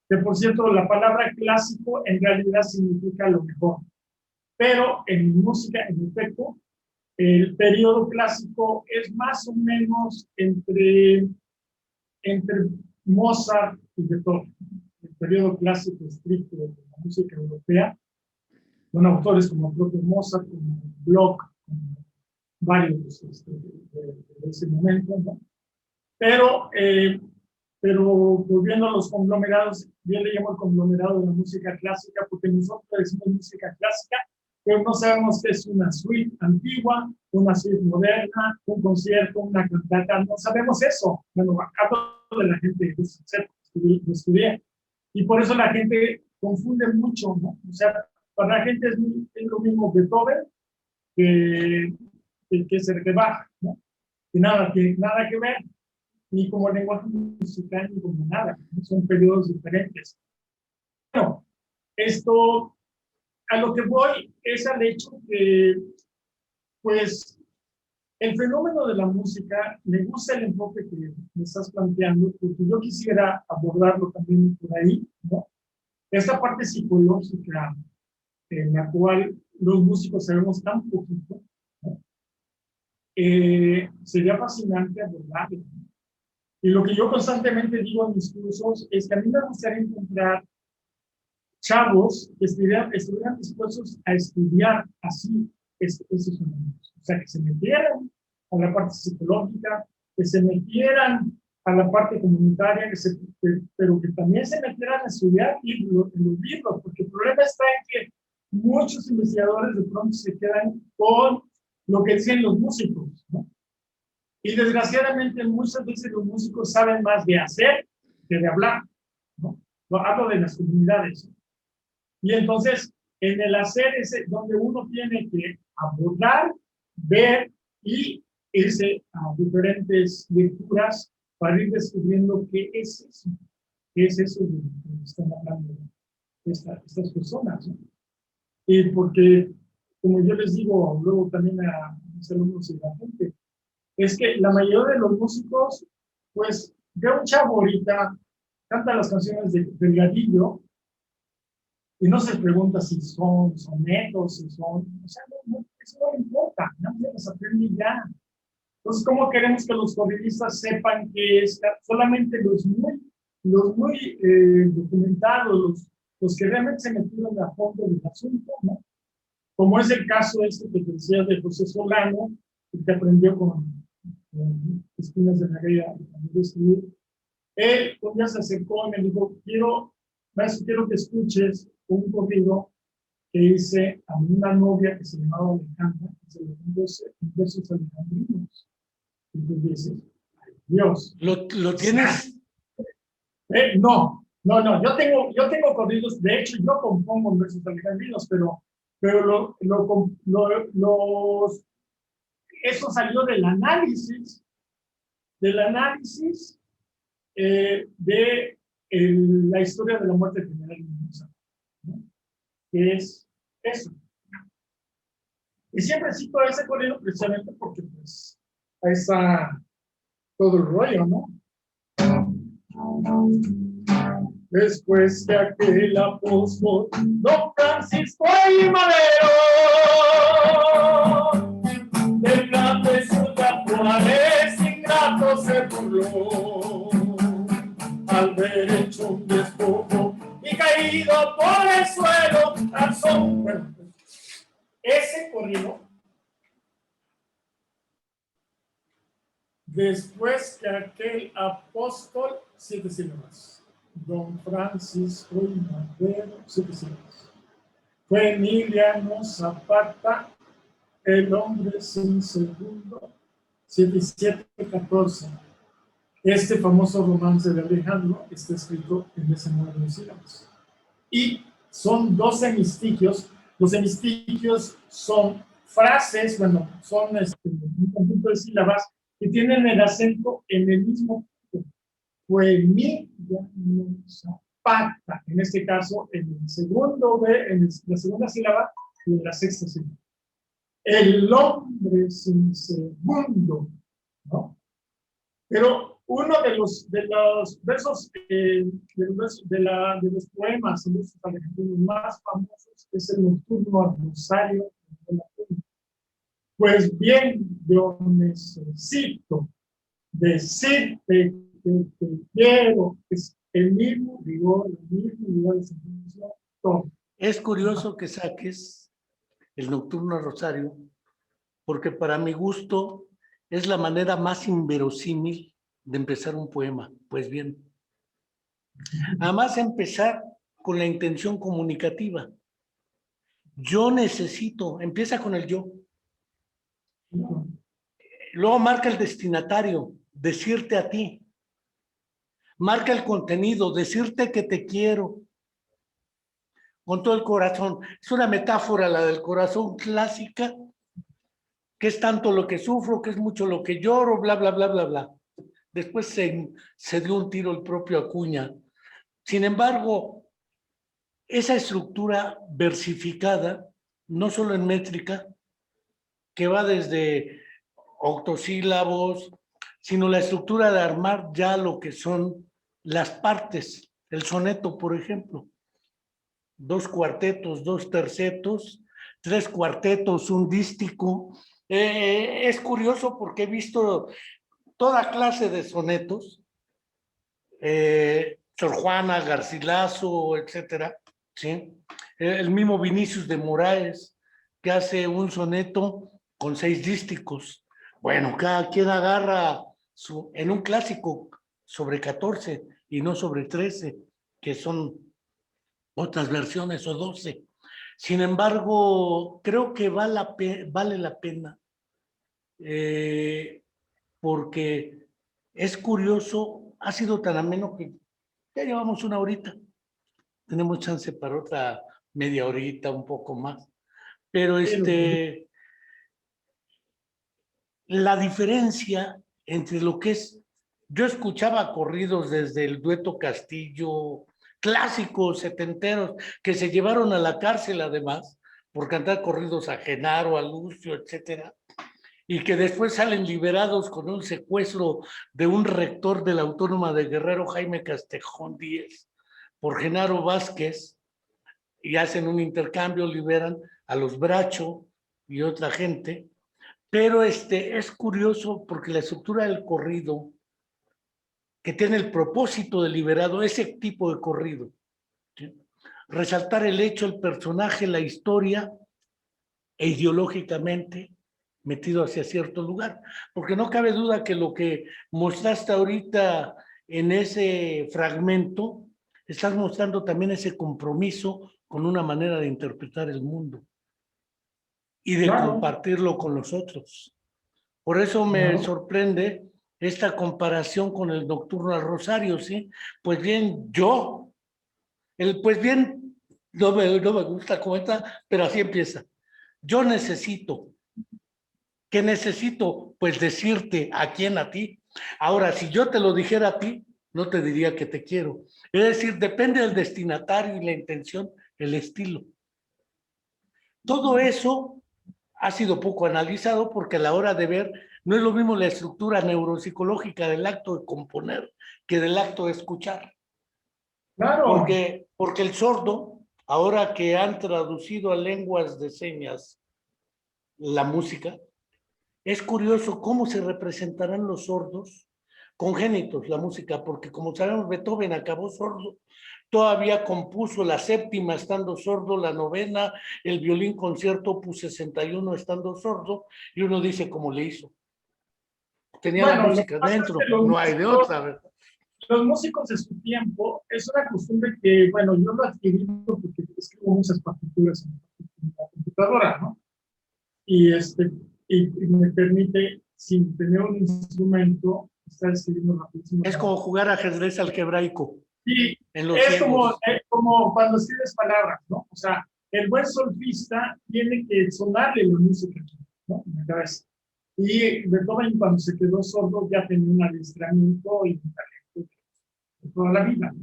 Que por cierto, la palabra clásico en realidad significa lo mejor. Pero en música, en efecto, el periodo clásico es más o menos entre Mozart y Beethoven. El periodo clásico estricto de la música europea, con autores como el propio Mozart, como Bloch, como varios de ese momento, ¿no? Pero volviendo a los conglomerados, yo le llamo el conglomerado de la música clásica porque nosotros decimos música clásica, pero no sabemos qué es una suite antigua, una suite moderna, un concierto, una cantata, no sabemos eso. Bueno, hablo de la gente que lo estudié. Y por eso la gente confunde mucho, ¿no? O sea, para la gente es lo mismo Beethoven que se Bach, ¿no? Y nada que ver, ni como lenguaje musical, ni como nada. Son periodos diferentes. Bueno, a lo que voy es al hecho que, pues, el fenómeno de la música, me gusta el enfoque que me estás planteando, porque yo quisiera abordarlo también por ahí, ¿no? Esta parte psicológica en la cual los músicos sabemos tan poquito, ¿no? Sería fascinante abordarlo, ¿no? Y lo que yo constantemente digo en mis cursos es que a mí me gustaría encontrar chavos que estuvieran dispuestos a estudiar así esos fenómenos. O sea, que se metieran a la parte psicológica, que se metieran a la parte comunitaria, pero que también se metieran a estudiar en los libros, porque el problema está en que muchos investigadores de pronto se quedan con lo que dicen los músicos, ¿no? Y desgraciadamente muchas veces los músicos saben más de hacer que de hablar, ¿no? Hablo de las comunidades, ¿no? Y entonces, en el hacer es donde uno tiene que abordar, ver y irse a diferentes lecturas para ir descubriendo qué es eso de lo que están hablando estas personas, ¿no? Y porque, como yo les digo luego también a mis alumnos y a la gente, es que la mayoría de los músicos, pues, de un chavo ahorita, canta las canciones del Gadillo, y no se pregunta si son sonetos, si son... O sea, eso no le importa, nadie las aprende ya. Entonces, ¿cómo queremos que los corridistas sepan que solamente los muy documentados, los que realmente se metieron a fondo del asunto, ¿no? Como es el caso que te decía de José Solano, que aprendió con Espinas de la Guerra de escribir. Él un día se acercó y me dijo, maestro, quiero que escuches un corrido que hice a una novia que se llamaba Alejandra, que se le versos alejandrinos. Y tú dices, ay, Dios. ¿Lo tienes? No, yo tengo corridos, de hecho yo compongo versos alejandrinos, pero eso salió del análisis de la historia de la muerte general de Mendoza. que es eso. Y siempre cito ese corrido precisamente porque pues ahí está todo el rollo, ¿no? Después de aquel apóstol, don Francisco y Madero, del gran Jesús de Juárez ingrato se burló, al ver hecho un despojo y caído por el suelo, alzó. Bueno, ese corrido, después que aquel apóstol, 7 sílabas. Don Francisco y Madero, 7 sílabas. Fue Emiliano Zapata, el hombre sin segundo, 7 y 7, 14. Este famoso romance de Alejandro está escrito en ese número de sílabas. Y son 2 hemistiquios. Los hemistiquios son frases, bueno, son un conjunto de sílabas que tienen el acento en el mismo punto. Fue Emiliano Zapata, en este caso, en el segundo B, en la segunda sílaba y en la sexta sílaba. El hombre sin segundo, ¿no? Pero uno de los versos, de los poemas alejandrinos más famosos es el Nocturno al Rosario de la Tumba. Pues bien, yo necesito decirte que te quiero, es el mismo rigor de sentencia, todo. Es curioso que saques el Nocturno al Rosario, porque para mi gusto es la manera más inverosímil de empezar un poema. Pues bien, además empezar con la intención comunicativa. Yo necesito, empieza con el yo. Luego marca el destinatario, decirte a ti. Marca el contenido, decirte que te quiero. Con todo el corazón. Es una metáfora la del corazón clásica, que es tanto lo que sufro, que es mucho lo que lloro, bla, bla, bla, bla, bla. Después se dio un tiro el propio Acuña. Sin embargo, esa estructura versificada, no solo en métrica, que va desde octosílabos, sino la estructura de armar ya lo que son las partes, el soneto, por ejemplo. 2 cuartetos, 2 tercetos, 3 cuartetos, un dístico. Es curioso porque he visto toda clase de sonetos, Sor Juana, Garcilaso, etcétera, ¿sí? El mismo Vinicius de Moraes, que hace un soneto con 6 dísticos. Bueno, cada quien agarra en un clásico sobre 14 y no sobre 13, que son otras versiones o 12. Sin embargo, creo que vale la pena porque es curioso, ha sido tan ameno que ya llevamos 1 horita. Tenemos chance para otra media horita, un poco más. Pero la diferencia entre lo que es, yo escuchaba corridos desde el Dueto Castillo, clásicos setenteros, que se llevaron a la cárcel además, por cantar corridos a Genaro, a Lucio, etcétera, y que después salen liberados con un secuestro de un rector de la Autónoma de Guerrero, Jaime Castejón Díez, por Genaro Vázquez, y hacen un intercambio, liberan a los Bracho y otra gente. Pero es curioso porque la estructura del corrido, que tiene el propósito deliberado, ese tipo de corrido, ¿sí? Resaltar el hecho, el personaje, la historia, e ideológicamente metido hacia cierto lugar. Porque no cabe duda que lo que mostraste ahorita en ese fragmento, estás mostrando también ese compromiso con una manera de interpretar el mundo y de compartirlo con los otros. Por eso me sorprende esta comparación con el Nocturno al Rosario, ¿sí? Pues bien, pues bien, no me gusta cómo está, pero así empieza. Yo necesito. ¿Qué necesito? Pues decirte a quién, a ti. Ahora, si yo te lo dijera a ti, no te diría que te quiero. Es decir, depende del destinatario y la intención, el estilo. Todo eso ha sido poco analizado porque a la hora de ver no es lo mismo la estructura neuropsicológica del acto de componer que del acto de escuchar. Claro. Porque el sordo, ahora que han traducido a lenguas de señas la música, es curioso cómo se representarán los sordos congénitos la música, porque como sabemos Beethoven acabó sordo, todavía compuso la séptima estando sordo, la novena, el violín concierto opus 61 estando sordo, y uno dice cómo le hizo. Tenía la música dentro, no hay de otra, ¿verdad? Los músicos de su tiempo es una costumbre que, bueno, yo lo adquirí porque escribo muchas partituras en la computadora, ¿no? Y me permite, sin tener un instrumento, estar escribiendo rapidísimo. Es como jugar ajedrez algebraico. Sí, en los es como cuando escribes palabras, ¿no? O sea, el buen solfista tiene que sonarle la música, ¿no? En la cabeza. Y Beethoven, cuando se quedó sordo, ya tenía un adiestramiento y un talento de toda la vida.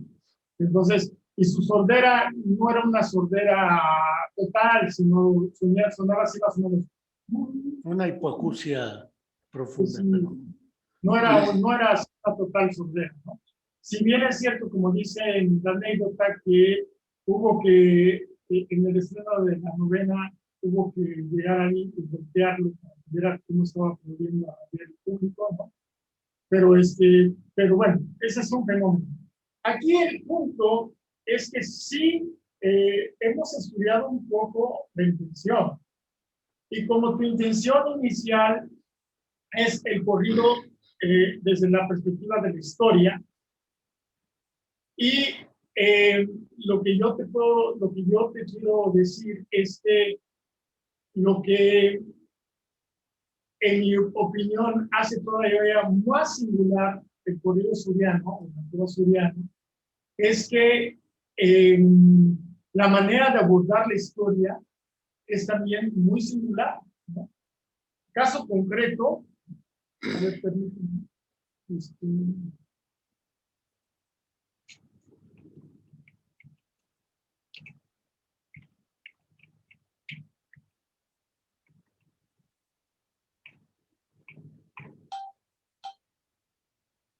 Entonces, y su sordera no era una sordera total, sino sonaba así más o menos. Una hipoacusia profunda. Sí, no era una total sordera, ¿no? Si bien es cierto, como dice en la anécdota, que hubo que, en el estreno de la novena, hubo que llegar ahí y voltearlo para ver cómo estaba produciendo a ver el público, ¿no? Pero bueno, ese es un fenómeno. Aquí el punto es que sí hemos estudiado un poco la intención. Y como tu intención inicial es el corrido desde la perspectiva de la historia, y lo que yo te quiero decir es que lo que en mi opinión hace todavía más singular el corrido suriano, o la trova suriana, es que la manera de abordar la historia es también muy singular, ¿no? Caso concreto, a ver, permítanme,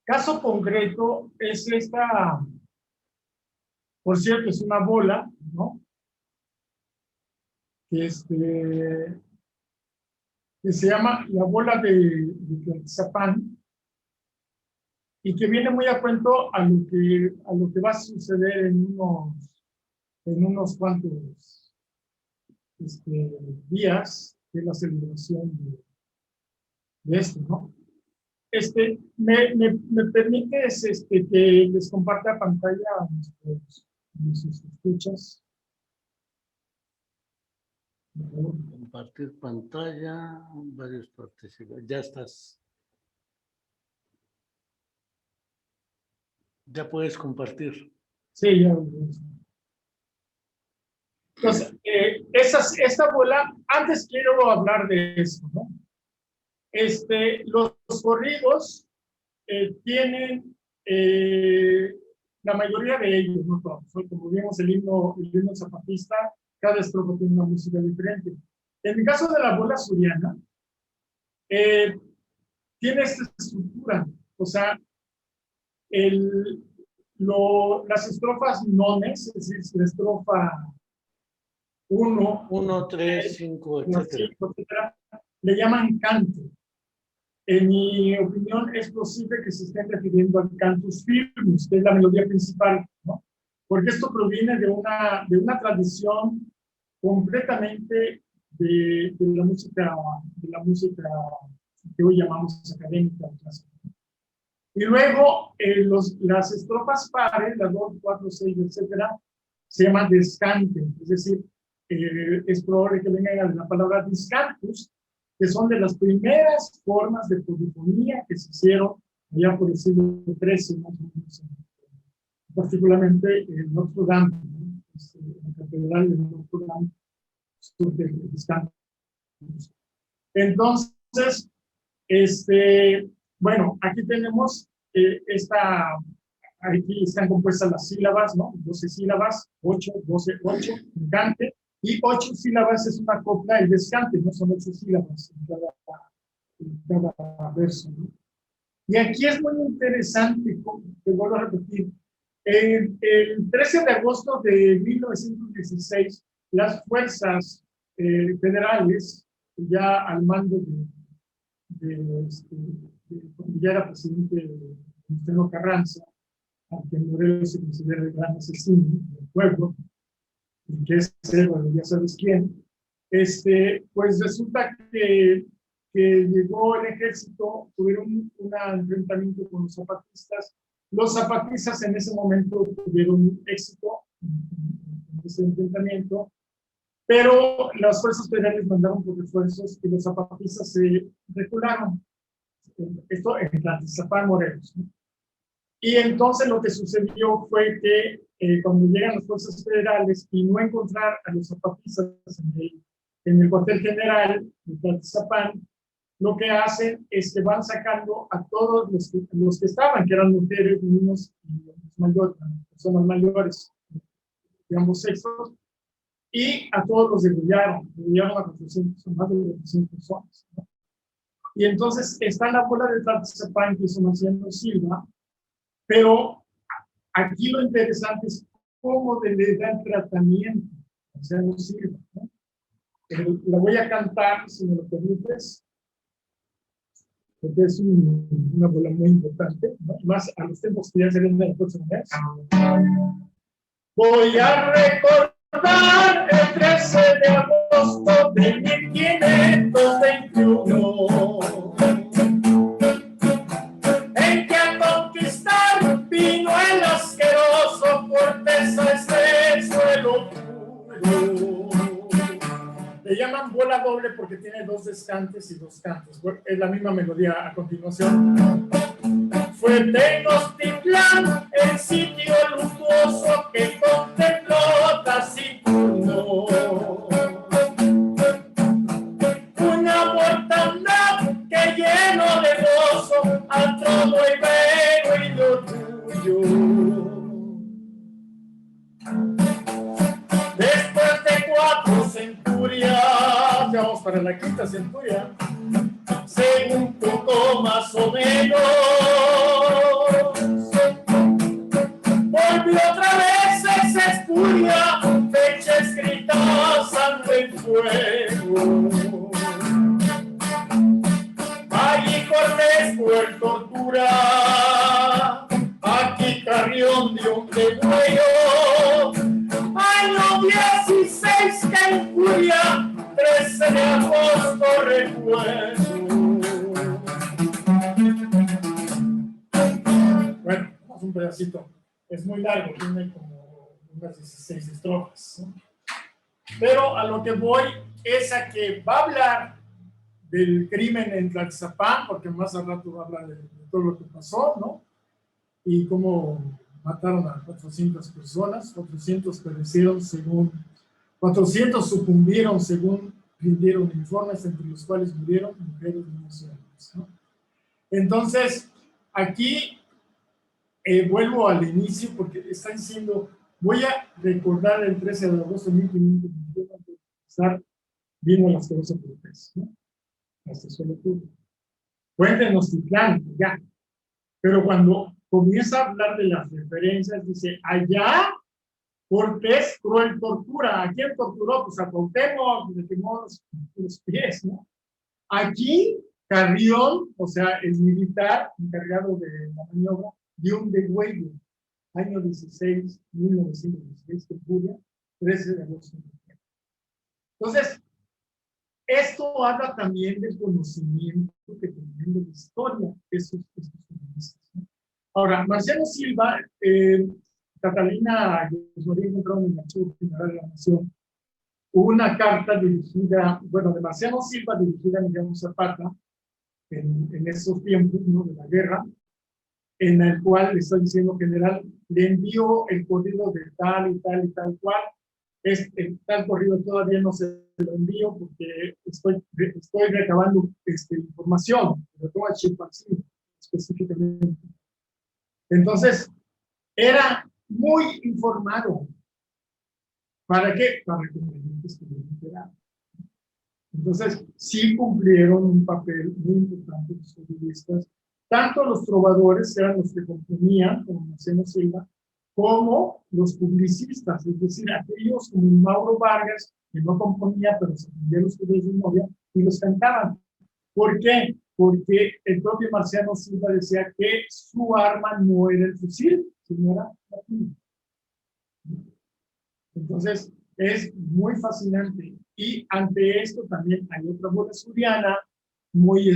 caso concreto es esta, por cierto, es una bola, ¿no? Que se llama la bola de Tlaltizapán, y que viene muy a cuento a lo que va a suceder en unos cuantos días de la celebración de esto, ¿no? ¿Me permites que les comparta pantalla a nuestros escuchas? Compartir pantalla, varios participantes. Ya estás. Ya puedes compartir. Sí, ya. Entonces, esta bola, antes quiero hablar de esto, ¿no? Los corridos tienen, la mayoría de ellos, no todos, ¿no? Como vimos el himno zapatista, cada estrofa tiene una música diferente. En el caso de la bola suriana, tiene esta estructura, o sea, las estrofas nones, es decir, la estrofa 1, 3, 5, etcétera, le llaman canto. En mi opinión, es posible que se estén refiriendo al cantus firmus, que es la melodía principal, ¿no? Porque esto proviene de una tradición completamente de la música que hoy llamamos académica. Y luego las estrofas pares, las 2, 4, 6, etcétera, se llaman descante, es decir, es probable que venga de la palabra discantus, que son de las primeras formas de polifonía que se hicieron allá por el siglo XIII, más o menos, particularmente en Notre Dame, ¿no? La catedral de Notre Dame, sur de discantus. Entonces, bueno, aquí tenemos aquí están compuestas las sílabas, ¿no? 12 sílabas, 8, 12, 8, gigante, Y 8 sílabas es una copla el descante, no son 8 sílabas en cada verso, ¿no? Y aquí es muy interesante, te vuelvo a repetir, el 13 de agosto de 1916, las fuerzas federales, ya al mando cuando ya era presidente Venustiano Carranza, aunque Morelos se considera el gran asesino del pueblo, y que es, bueno, ya sabes quién, pues resulta que llegó el ejército, tuvieron un enfrentamiento con los zapatistas. Los zapatistas en ese momento tuvieron éxito en ese enfrentamiento, pero las fuerzas federales mandaron por refuerzos y los zapatistas se recularon. Esto en Tlaltizapán, Morelos, ¿no? Y entonces lo que sucedió fue que cuando llegan las fuerzas federales y no encontrar a los zapatistas en el cuartel general de Tlaltizapán, lo que hacen es que van sacando a todos los que estaban, que eran mujeres, niños y mayores, personas mayores de ambos sexos, y a todos los degollaron a 400, más de 400 personas, ¿no? Y entonces está la bola de Tlaltizapán que hizo Marciano Silva, pero aquí lo interesante es cómo le dan tratamiento a Marciano Silva, ¿no? La voy a cantar, si me lo permites, porque es una bola muy importante, ¿no? Más a los tiempos que ya se ven en el próximo mes. Voy a recordar el 13 de agosto de 1521, en que a conquistar vino el asqueroso corteza este suelo puro. Le llaman bola doble porque tiene 2 descantes y 2 cantos. Es la misma melodía a continuación. Fue Tenochtitlán el sitio luctuoso que contempló Taciturno. Una mortandad que lleno de gozo al trono ibero y de orgullo. Después de 4 centurias, ya vamos para la 5ª centuria, según poco más o menos, volvió otra vez esa espuria, fecha escrita, sangre en fuego. Allí Cortés fue tortura, aquí Carrión dio un degüello. Año 16 que incuria, 13 de agosto recuerdo. Bueno, vamos un pedacito. Es muy largo, tiene como unas 16 estrofas, ¿no? Pero a lo que voy es a que va a hablar del crimen en Tlaltizapán, porque más al rato va a hablar de todo lo que pasó, ¿no? Y cómo mataron a 400 personas, 400 perecieron según, 400 sucumbieron según rindieron informes, entre los cuales murieron mujeres, niños y hombres, ¿no? Entonces, aquí vuelvo al inicio porque está diciendo, voy a recordar el 13 de agosto de 1521 antes de empezar, vino la asquerosa Cortés, ¿no? Hasta solo tú. Cuéntenos Tlaltizapán, ya. Pero cuando comienza a hablar de las referencias, dice, allá Cortés cruel tortura. ¿A quién torturó? Pues a Cuauhtémoc, le quemó los pies, ¿no? Aquí, Carrión, o sea, el militar encargado de la maniobra, dio un degüello, año 16, 1916, que ocurre 13 de agosto. Entonces, esto habla también del conocimiento que tenían de la historia esos periodistas, ¿no? Ahora, Marciano Silva, Catalina nos había encontrado en el Archivo General de la Nación, hubo una carta dirigida, bueno, de Marciano Silva dirigida a Emiliano Zapata en esos tiempos, ¿no?, de la guerra, en el cual le está diciendo, general, le envío el corrido de tal y tal y tal cual. El tal corrido todavía no se lo envío porque estoy recabando información, de toda Chilpancingo específicamente. Entonces, era muy informado. ¿Para qué? Para que la gente estuviera enterada. Entonces, sí cumplieron un papel muy importante los periodistas, tanto los trovadores, que eran los que componían, como Marcelo Silva, como los publicistas, es decir, aquellos como Mauro Vargas, que no componía, pero se aprendía los corridos de novia y los cantaban. ¿Por qué? Porque el propio Marciano Silva decía que su arma no era el fusil, sino era la pluma. Entonces, es muy fascinante. Y ante esto también hay otra bola suriana muy,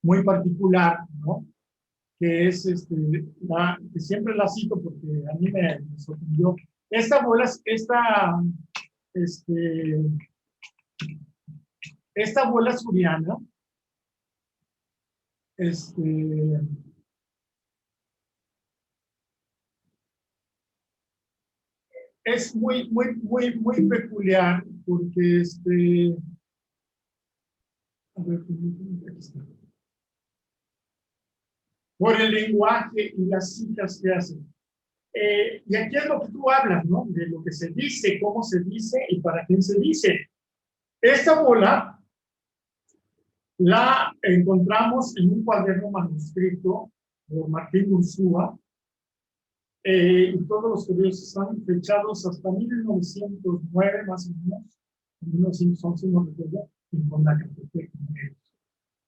muy particular, ¿no? Que es, que siempre la cito porque a mí me sorprendió. Esta bola, esta bola suriana, es muy peculiar porque a ver, aquí está. Por el lenguaje y las citas que hacen. Y aquí es lo que tú hablas, ¿no? De lo que se dice, cómo se dice y para quién se dice. Esta bola la encontramos en un cuaderno manuscrito por Martín Ursúa, y todos los correos están fechados hasta 1909, más o menos, en 1911, no recuerdo, en Condacatepec, Morelos.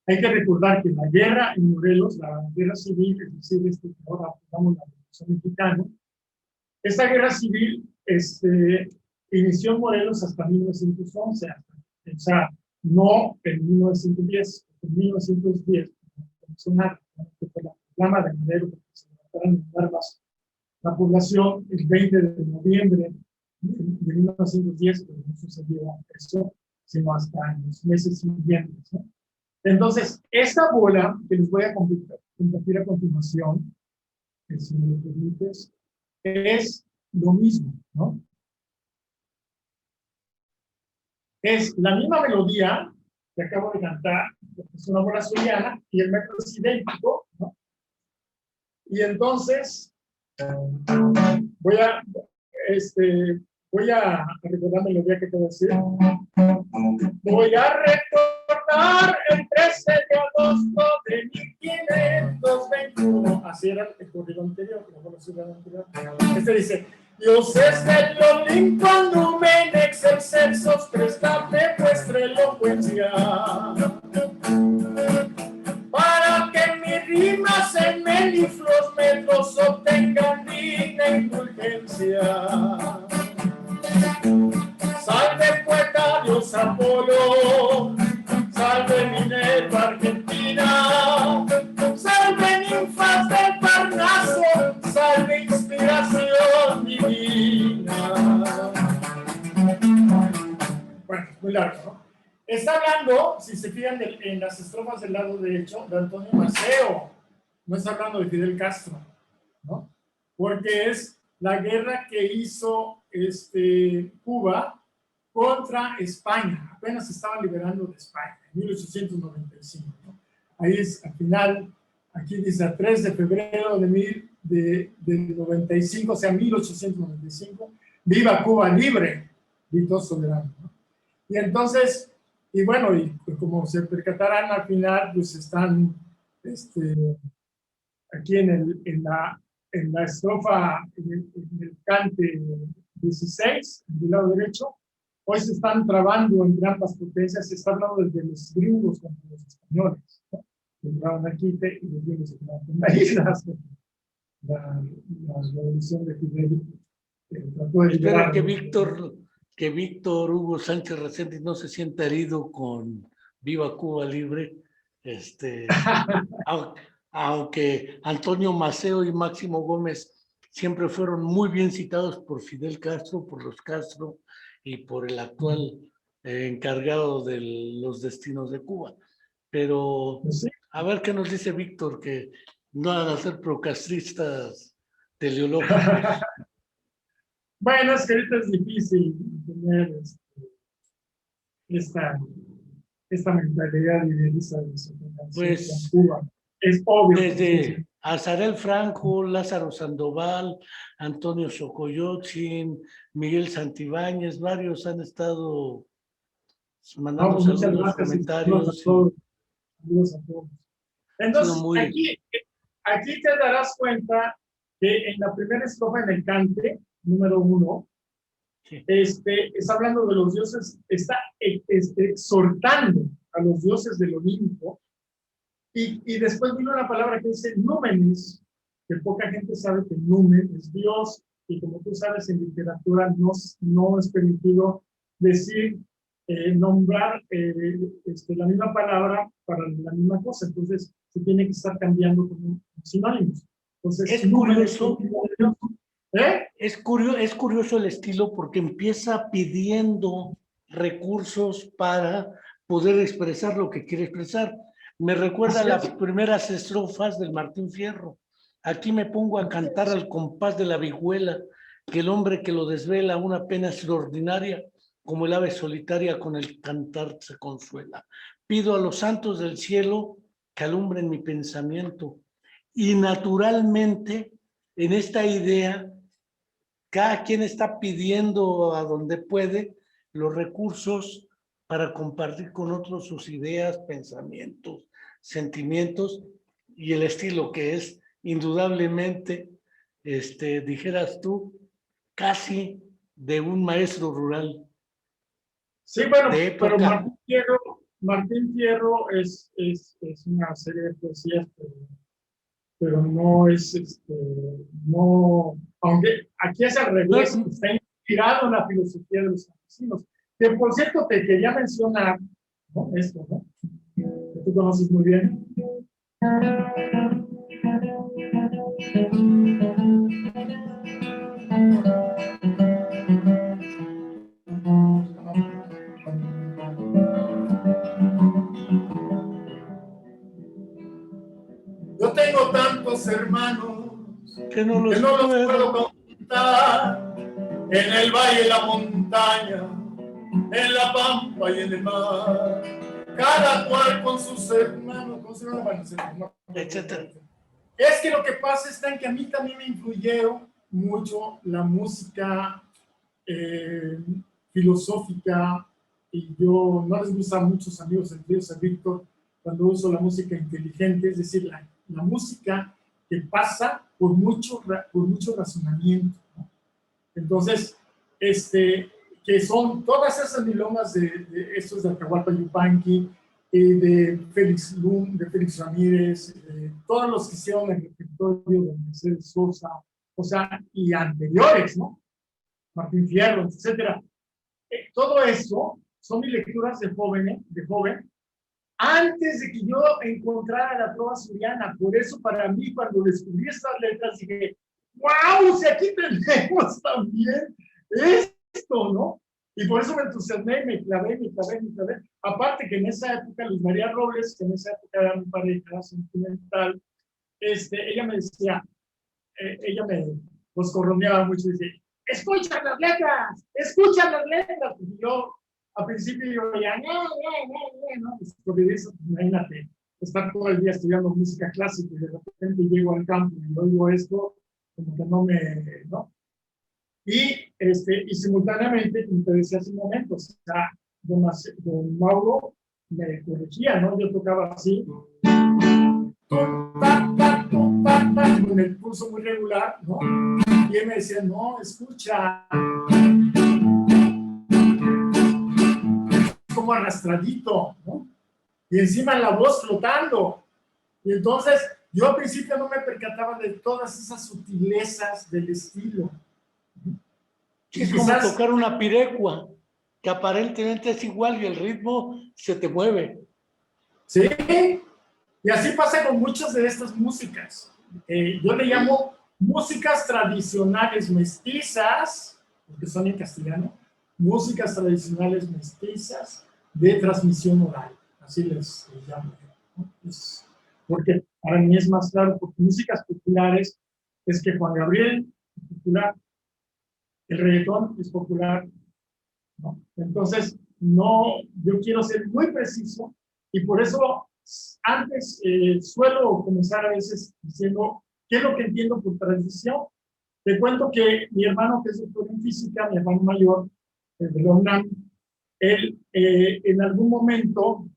Hay que recordar que la guerra en Morelos, la guerra civil, es decir, que ahora llamamos la Revolución Mexicana, esta guerra civil inició en Morelos hasta 1911, o sea, no en 1910, en 1910, que fue la llama de Madero, porque se levantaron en armas la población el 20 de noviembre de 1910, pero no sucedió eso, sino hasta en los meses siguientes, ¿no? Entonces, esta bola que les voy a compartir a continuación, si me lo permites, es lo mismo, ¿no? Es la misma melodía que acabo de cantar, es una bola suriana, y el metro es idéntico, ¿no? Y entonces, voy a recordar la melodía que acabo de decir. Voy a recordar el 13 de agosto de 1521. Así era el corrido anterior, la bola suriana anterior. Dice: Dios es del Olimpo, numen excelsos, prestadme vuestra elocuencia, para que mis rimas en melifluos metros obtengan digna indulgencia. Salve poeta Dios Apolo, salve Minerva Argentina, salve ninfas del Parnaso, salve inspiración divina. Bueno, muy largo, ¿no? Está hablando, si se fijan en las estrofas del lado derecho, de Antonio Maceo. No está hablando de Fidel Castro, ¿no? Porque es la guerra que hizo Cuba contra España. Apenas se estaban liberando de España, en 1895, ¿no? Ahí es, al final, aquí dice, a 3 de febrero del 95, o sea, 1895, viva Cuba libre, gritó Soberano, ¿no? Y entonces, y bueno, y como se percatarán al final, pues están aquí en la estrofa, en el cante 16, del lado derecho. Hoy se están trabando entre ambas potencias, se está hablando desde los gringos contra los españoles, ¿no? Que entraron aquí y los gringos se quedaron con la isla. La revolución de Fidel trató de Espero liberar. que Víctor Hugo Sánchez Reséndiz no se sienta herido con Viva Cuba Libre, aunque Antonio Maceo y Máximo Gómez siempre fueron muy bien citados por Fidel Castro, por los Castro y por el actual encargado de los destinos de Cuba. Pero a ver qué nos dice Víctor, que no van a ser procastristas teleológicos. Bueno, es que ahorita es difícil tener esta mentalidad idealista de Pues, Cuba. Es obvio. Azarel Franco, Lázaro Sandoval, Antonio Socoyotzin, Miguel Santibáñez, varios han estado mandando Muchas saludos, gracias y comentarios. saludos a todos. Entonces, muy... aquí te darás cuenta que en la primera estrofa, en el cante, número 1, sí, está hablando de los dioses, está exhortando a los dioses del Olimpo, y después vino una palabra que dice númenes, que poca gente sabe que numen es Dios, y como tú sabes, en literatura no es permitido decir, nombrar la misma palabra para la misma cosa, entonces se tiene que estar cambiando como sinónimos. Entonces, es curioso, es curioso el estilo porque empieza pidiendo recursos para poder expresar lo que quiere expresar. Me recuerda a las primeras estrofas del Martín Fierro. Aquí me pongo a cantar al compás de la vihuela, que el hombre que lo desvela una pena extraordinaria, como el ave solitaria con el cantar se consuela. Pido a los santos del cielo que alumbren mi pensamiento. Y naturalmente, en esta idea, cada quien está pidiendo a donde puede los recursos para compartir con otros sus ideas, pensamientos, sentimientos y el estilo que es indudablemente, dijeras tú, casi de un maestro rural. Sí, bueno, pero Martín Fierro es una serie de poesías, pero no es, no, aunque aquí es al revés, está inspirado en la filosofía de los campesinos. Que por cierto te quería mencionar, ¿no? Esto, ¿no? Que tú conoces muy bien. Yo tengo tantos hermanos que no los puedo contar, en el valle y la montaña, en la pampa y en el mar, cada cual con sus hermanos, etc. Es que lo que pasa está en que a mí también me influyó mucho la música filosófica, y yo no les gusta a muchos amigos, entre ellos a Víctor, cuando uso la música inteligente, es decir, la música que pasa por mucho razonamiento, ¿no? Entonces, que son todas esas milongas de estos de Atahualpa Yupanqui, de Félix Ramírez, todos los que hicieron el repertorio de Mercedes Sosa, o sea, y anteriores, ¿no? Martín Fierro, etcétera. Todo eso son mis lecturas de joven, antes de que yo encontrara la trova suriana. Por eso, para mí, cuando descubrí estas letras, dije, ¡wow! Si aquí tenemos también esto, ¿no? Y por eso me entusiasmé, me clavé. Aparte que en esa época, Luz María Robles, que en esa época era mi pareja sentimental, ella me decía, ella me coscorroneaba mucho y decía, ¡escucha las letras! Y yo, al principio, yo veía, no, porque eso, imagínate, estar todo el día estudiando música clásica y de repente llego al campo y oigo esto, como que no me, ¿no? Y simultáneamente, como te decía hace un momento, o sea, don Mauro me corregía, ¿no? Yo tocaba así, con el pulso muy regular, ¿no? Y él me decía, no, escucha, como arrastradito, ¿no? Y encima la voz flotando. Y entonces, yo al principio no me percataba de todas esas sutilezas del estilo. Es como tocar una pirecua, que aparentemente es igual y el ritmo se te mueve. Sí, y así pasa con muchas de estas músicas. Yo le llamo músicas tradicionales mestizas, porque son en castellano, músicas tradicionales mestizas de transmisión oral, así les llamo, ¿no? Porque para mí es más claro, porque músicas populares es que Juan Gabriel es popular, el reggaetón es popular, ¿no? Entonces, no, yo quiero ser muy preciso, y por eso antes suelo comenzar a veces diciendo qué es lo que entiendo por tradición. Te cuento que mi hermano, que es doctor en física, mi hermano mayor, de la UNAM, él en algún momento,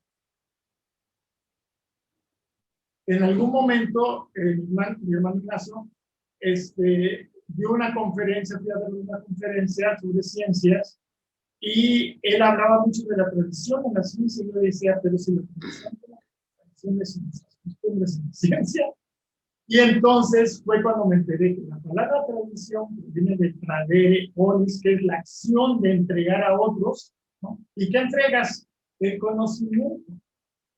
mi hermano Ignacio, dio una conferencia, fui a dar una conferencia sobre ciencias, y él hablaba mucho de la tradición en la ciencia, y yo decía, pero si la tradición es nuestras costumbres en la ciencia. Y entonces fue cuando me enteré que la palabra tradición viene de tradere onis, que es la acción de entregar a otros, ¿no? ¿Y qué entregas? El conocimiento.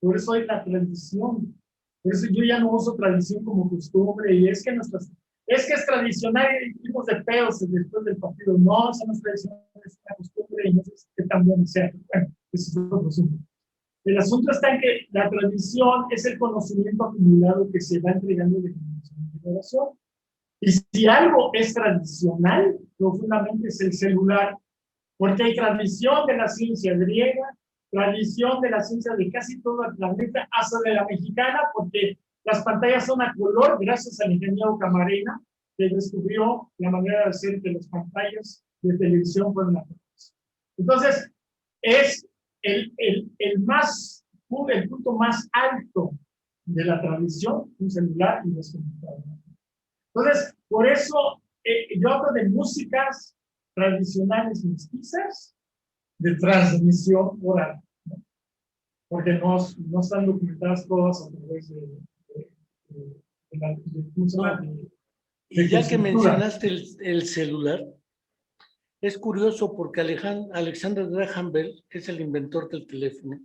Por eso hay la tradición. Por eso yo ya no uso tradición como costumbre, y es que es tradicional y irnos de pedos después del partido. No, eso no es tradicional, es una costumbre y no sé qué tan bueno sea. Bueno, eso es otro asunto. El asunto está en que la tradición es el conocimiento acumulado que se va entregando de generación en generación. Y si algo es tradicional, profundamente es el celular, porque hay tradición de la ciencia griega, tradición de la ciencia de casi todo el planeta, hasta de la mexicana, porque las pantallas son a color gracias al ingeniero Camarena, que descubrió la manera de hacer que las pantallas de televisión fueran a colores. Entonces, es el punto más alto de la tradición, un celular y las computadoras. Entonces, por eso yo hablo de músicas tradicionales mestizas de transmisión oral, ¿no? Porque no están documentadas todas a través y ya que mencionaste el celular, es curioso porque Alexander Graham Bell, que es el inventor del teléfono,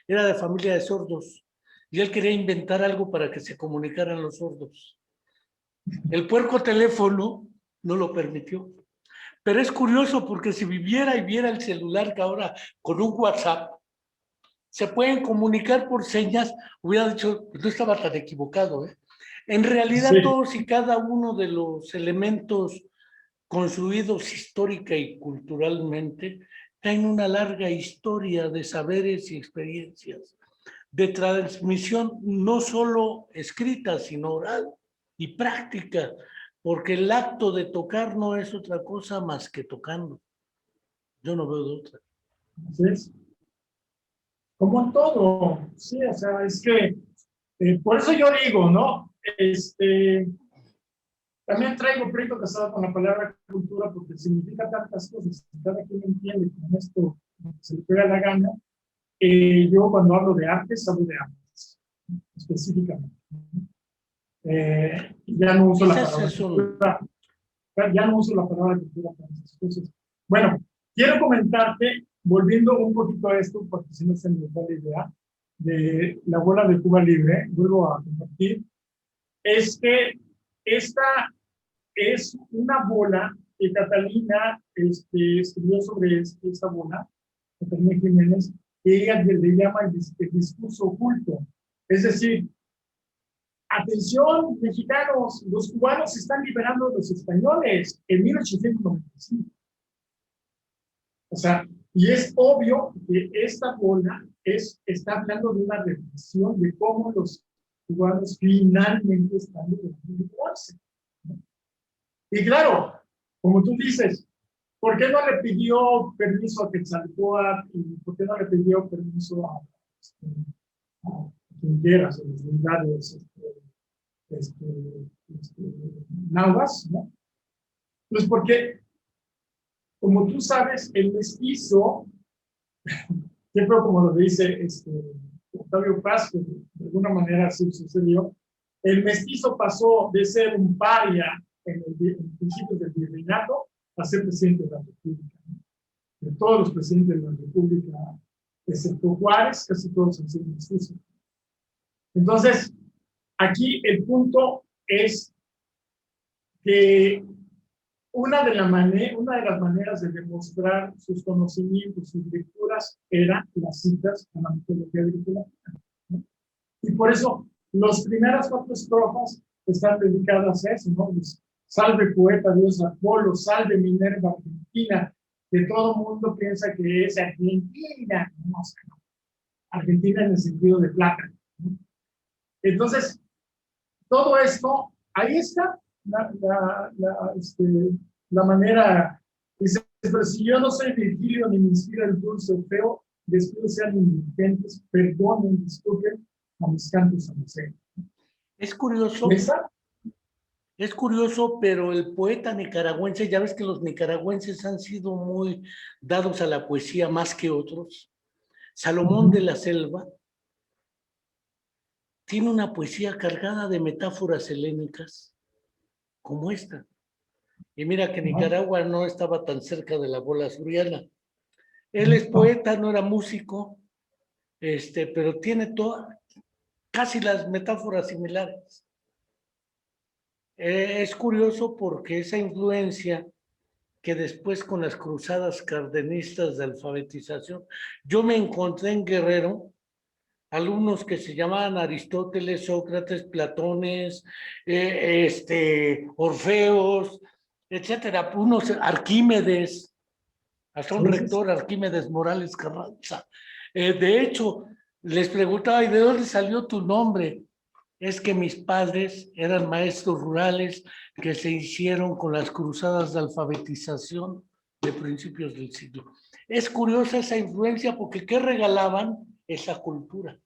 era de familia de sordos y él quería inventar algo para que se comunicaran los sordos. El puerco teléfono no lo permitió. Pero es curioso porque si viviera y viera el celular que ahora con un WhatsApp se pueden comunicar por señas, hubiera dicho, pues no estaba tan equivocado, ¿eh? En realidad sí. Todos y cada uno de los elementos construidos histórica y culturalmente traen una larga historia de saberes y experiencias, de transmisión no solo escrita, sino oral y práctica, porque el acto de tocar no es otra cosa más que tocando. Yo no veo de otra. Así es. Como en todo, sí, o sea, es que, por eso yo digo, ¿no? También traigo pleito casado con la palabra cultura porque significa tantas cosas, cada quien entiende con esto se le pega la gana. Yo cuando hablo de artes específicamente. Ya no uso la palabra cultura, ya no uso la palabra cultura para esas cosas. Bueno, quiero comentarte, volviendo un poquito a esto, porque si no se me da la idea, de la bola de Cuba Libre, vuelvo a compartir, es que esta es una bola que Catalina escribió sobre esta bola, Catalina Jiménez, que ella le llama el discurso oculto. Es decir, atención, mexicanos, los cubanos se están liberando de los españoles en 1895. O sea, y es obvio que esta bola está hablando de una reflexión de cómo los cubanos finalmente están liberándose. Y claro, como tú dices, ¿por qué no le pidió permiso a Quetzalcóatl y por qué no le pidió permiso a quien quieras, a las deidades nahuas, ¿no? Pues porque, como tú sabes, el mestizo, siempre como lo dice Octavio Paz, que de alguna manera así sucedió, el mestizo pasó de ser un paria en principios del virreinato a ser presidente de la República, ¿no? De todos los presidentes de la República, excepto Juárez, casi todos han sido mestizos. Entonces, aquí el punto es que una de las maneras de demostrar sus conocimientos, sus lecturas, eran las citas a la mitología agrícola, ¿no? Y por eso, las primeras 4 estrofas están dedicadas a eso, ¿no? Pues, salve poeta, dios Apolo, salve Minerva Argentina, que todo el mundo piensa que es Argentina. No, Argentina en el sentido de plata, Entonces, todo esto, ahí está la manera. Dice, pero si yo no soy Virgilio ni me inspira el dulce Orfeo, les pido sean indulgentes, perdonen, disculpen a mis cantos a José. Es curioso. Es curioso, pero el poeta nicaragüense, ya ves que los nicaragüenses han sido muy dados a la poesía más que otros. Salomón de la Selva tiene una poesía cargada de metáforas helénicas como esta. Y mira que Nicaragua no estaba tan cerca de la bola suriana. Él es poeta, no era músico, pero tiene casi las metáforas similares. Es curioso porque esa influencia que después con las cruzadas cardenistas de alfabetización, yo me encontré en Guerrero alumnos que se llamaban Aristóteles, Sócrates, Platones, Orfeos, etcétera, unos Arquímedes, hasta un rector, Arquímedes Morales Carranza. De hecho, les preguntaba, ¿y de dónde salió tu nombre? Es que mis padres eran maestros rurales que se hicieron con las cruzadas de alfabetización de principios del siglo. Es curiosa esa influencia porque ¿qué regalaban? Esa cultura,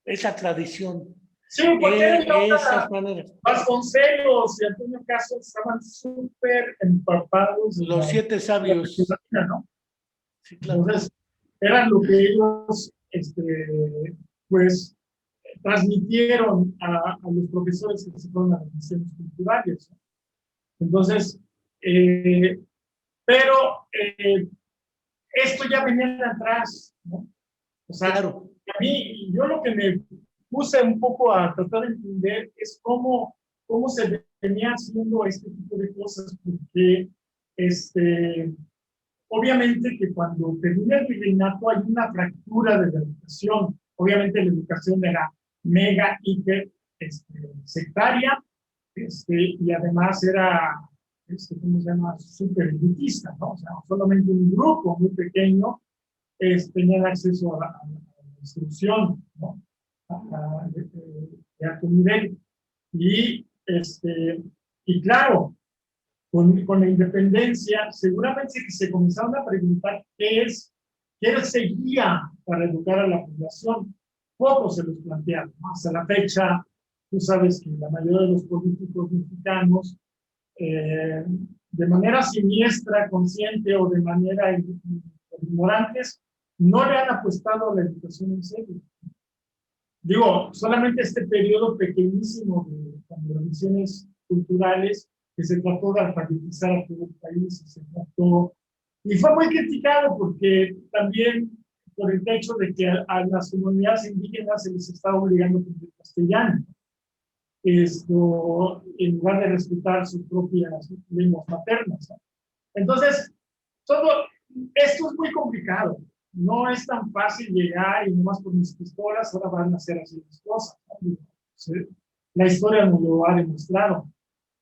esa tradición. Sí, porque esas maneras. Vasconcelos y Antonio Caso estaban súper empapados. Los 7 sabios. ¿No? Sí, claro. Entonces, eran lo que ellos, pues, transmitieron a los profesores que se fueron a las misiones culturales. Entonces, pero esto ya venía de atrás, ¿no? O sea, claro. A mí, yo lo que me puse un poco a tratar de entender es cómo se venía haciendo este tipo de cosas, porque obviamente que cuando termina el virreinato hay una fractura de la educación. Obviamente la educación era mega, hiper, sectaria, y además era, ¿cómo se llama? Súper elitista, ¿no? O sea, solamente un grupo muy pequeño tenía acceso a la instrucción, ¿no? De alto nivel. Y claro, con la independencia, seguramente que se comenzaron a preguntar qué seguía para educar a la población. Pocos se los plantearon, ¿no? Hasta la fecha, tú sabes que la mayoría de los políticos mexicanos, de manera siniestra, consciente o de manera ignorantes, no le han apostado a la educación en serio. Digo, solamente este periodo pequeñísimo de las misiones culturales, que se trató de alfabetizar a todo el país, y fue muy criticado porque también por el hecho de que a las comunidades indígenas se les estaba obligando a aprender castellano, en lugar de respetar sus propias lenguas maternas, ¿no? Entonces, todo esto es muy complicado. No es tan fácil llegar y nomás por mis pistolas ahora van a hacer así las cosas, ¿no? ¿Sí? La historia nos lo ha demostrado.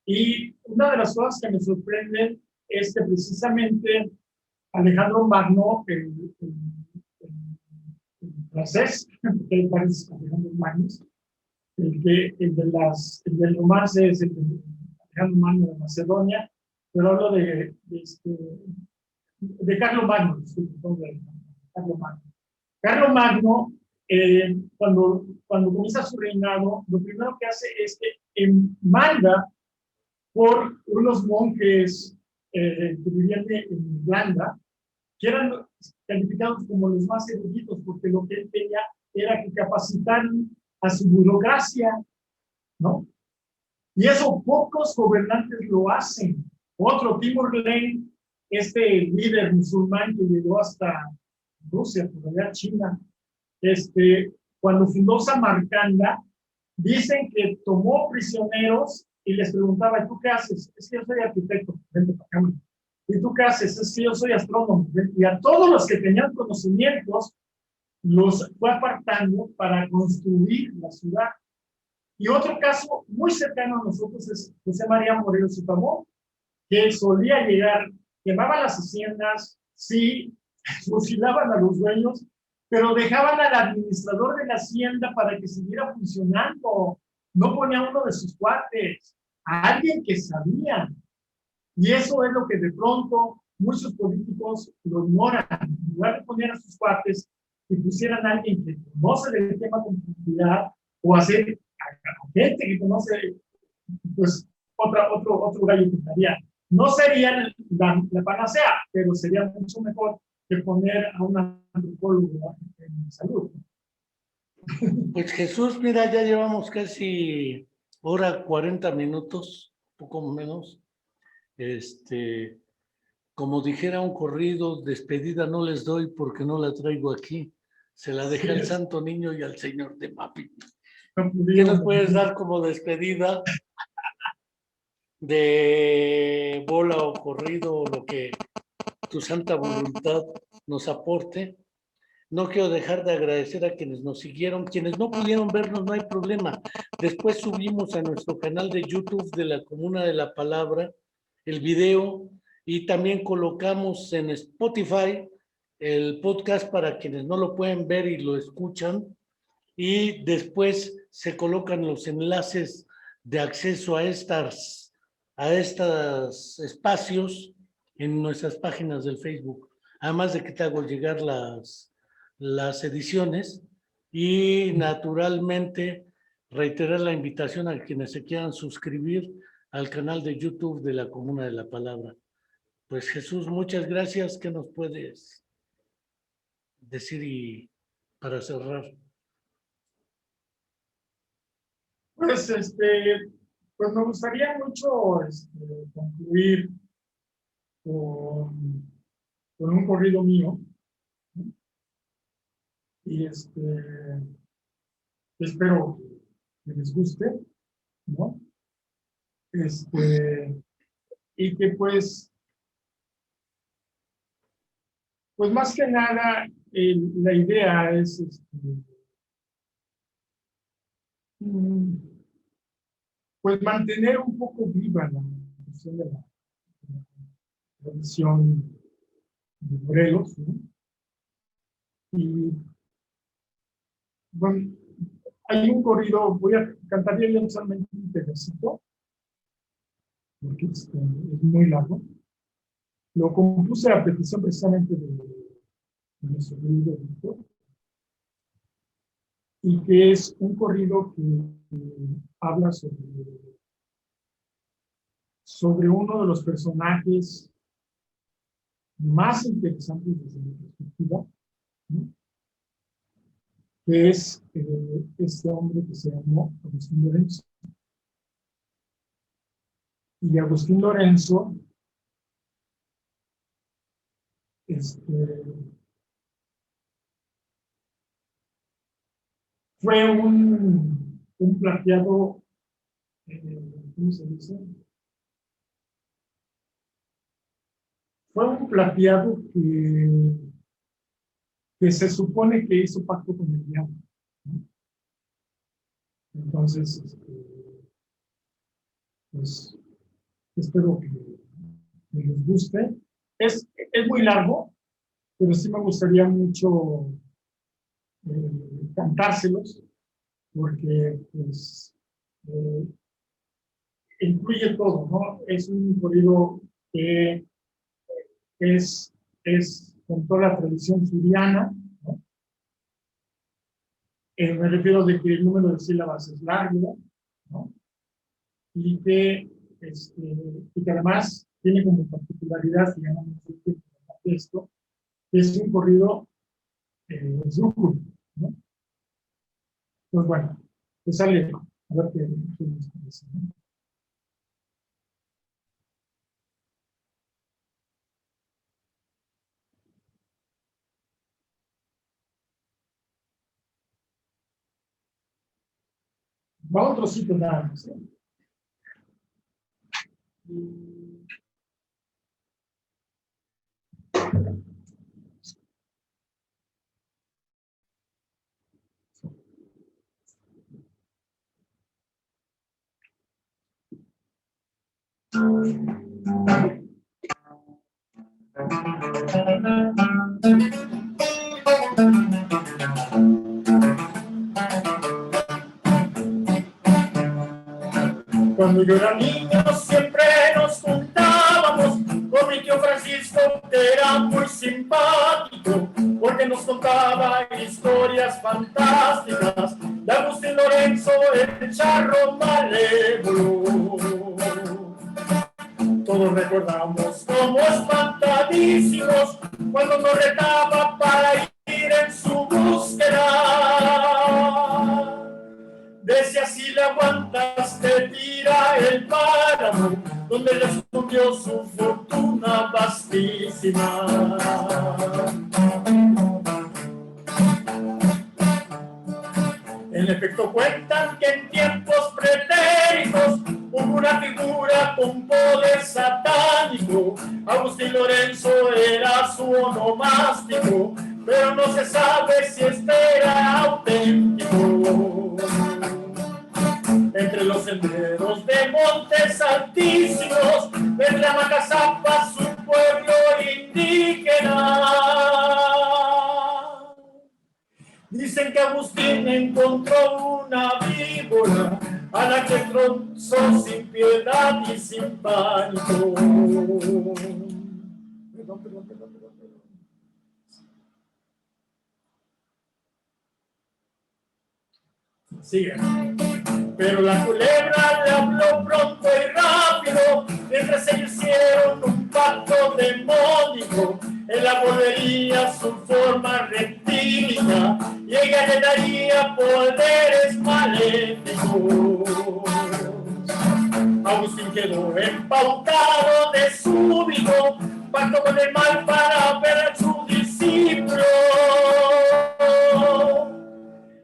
Y una de las cosas que me sorprenden es que precisamente Alejandro Magno, el francés, porque hay varios Alejandro Magnos, el del romance es el de Alejandro Magno de Macedonia, pero hablo de Carlo Magno, Carlo Magno. Carlo Magno, cuando comienza su reinado, lo primero que hace es que manda por unos monjes que vivían en Irlanda, que eran calificados como los más eruditos, porque lo que él tenía era que capacitaran a su burocracia, ¿no? Y eso pocos gobernantes lo hacen. Otro, Timur Lenk, líder musulmán que llegó hasta Rusia, por allá China, cuando fundó Samarcanda, dicen que tomó prisioneros y les preguntaba, ¿tú qué haces? Es que yo soy arquitecto, vente para acá. ¿Y tú qué haces? Es que yo soy astrónomo. Y a todos los que tenían conocimientos, los fue apartando para construir la ciudad. Y otro caso muy cercano a nosotros es José María Morelos Sotamón, que solía llegar, quemaba las haciendas, sí, fusilaban a los dueños, pero dejaban al administrador de la hacienda para que siguiera funcionando. No ponía a uno de sus cuates, a alguien que sabía. Y eso es lo que de pronto muchos políticos lo ignoran. En lugar de poner a sus cuates y pusieran a alguien que conoce del tema con profundidad, o hacer a gente que conoce, pues otro gallo pintaría. No sería la panacea, pero sería mucho mejor que poner a un antropólogo en salud. Pues Jesús, mira, ya llevamos casi hora 40 minutos, poco menos. Como dijera un corrido, despedida no les doy porque no la traigo aquí. Se la dejé al Santo Niño y al Señor de Mapi. ¿Qué nos puedes dar como despedida de bola o corrido o lo que tu santa voluntad nos aporte? No quiero dejar de agradecer a quienes nos siguieron. Quienes no pudieron vernos, no hay problema. Después subimos a nuestro canal de YouTube de la Comuna de la Palabra el video y también colocamos en Spotify el podcast para quienes no lo pueden ver y lo escuchan. Y después se colocan los enlaces de acceso a estos espacios en nuestras páginas del Facebook. Además de que te hago llegar las ediciones y naturalmente reiterar la invitación a quienes se quieran suscribir al canal de YouTube de la Comuna de la Palabra. Pues Jesús, muchas gracias. ¿Qué nos puedes decir para cerrar? Pues, pues me gustaría mucho concluir con un corrido mío. Y espero que les guste, ¿no? Y que pues más que nada, la idea es pues mantener un poco viva la cuestión de la tradición de Morelos, ¿no? Y bueno, hay un corrido, voy a cantar bien solamente un pedacito, porque es muy largo. Lo compuse a petición precisamente de nuestro querido Víctor, y que es un corrido que habla sobre uno de los personajes más interesantes desde mi perspectiva, ¿no? Que es este hombre que se llamó Agustín Lorenzo. Y Agustín Lorenzo fue un plateado, ¿cómo se dice? Fue un plateado que se supone que hizo pacto con el diablo, ¿no? Entonces, pues espero que les guste. Es muy largo, pero sí me gustaría mucho cantárselos, porque pues incluye todo, ¿no? Es un corrido que es con toda la tradición suriana, ¿no? Me refiero de que el número de sílabas es largo, ¿no? Y que además tiene como particularidad, digamos, esto, que es un corrido esdrújulo, ¿no? Pues bueno, pues sale, a ver qué nos parece, ¿no? Va a otro sitio nada más, ¿eh? Cuando yo era niño siempre nos juntábamos con mi tío Francisco, que era muy simpático, porque nos contaba historias fantásticas de Agustín Lorenzo, el charro malévolo. Todos recordamos como espantadísimos cuando nos retaba para ir en su búsqueda. Decía, si le aguantas, te tira el páramo, donde le escondió su fortuna vastísima. En efecto, cuentan que en tiempos pretéritos hubo una figura con poder satánico. Agustín Lorenzo era su onomástico, pero no se sabe si este era auténtico. Entre los senderos de montes altísimos, vendrá Macazapa, su pueblo indígena. Dicen que Agustín encontró una víbora a la que tronzó sin piedad y sin pánico. Perdón. Sigue. Pero la culebra le habló pronto y rápido, mientras ellos hicieron un pacto demónico. Él la volvería a su forma reptílica y ella le daría poderes maléficos. Agustín quedó empautado de súbito, pacto con el mal para ver a su discípulo.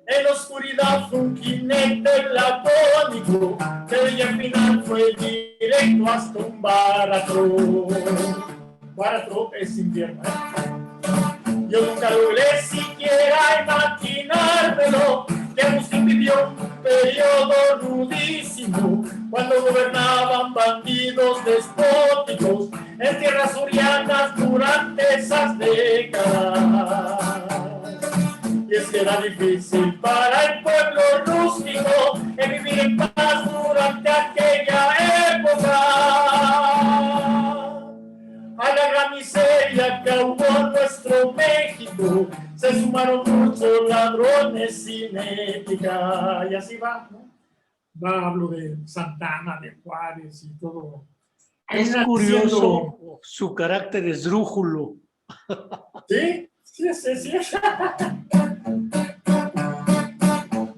En la oscuridad fue un jinete lacónico, pero ella al final fue directo hasta un Baratro. Baratro es infierno, ¿eh? Yo nunca logré siquiera imaginármelo, que Agustín vivió un periodo rudísimo, cuando gobernaban bandidos despóticos en tierras surianas durante esas décadas. Y es que era difícil para el pueblo rústico el vivir en paz durante aquella época. A la gran miseria que ahogó nuestro México se sumaron muchos ladrones sin ética. Y así va, ¿no? Hablo de Santana, de Juárez y todo. Es curioso su carácter esdrújulo. ¿Sí? Sí.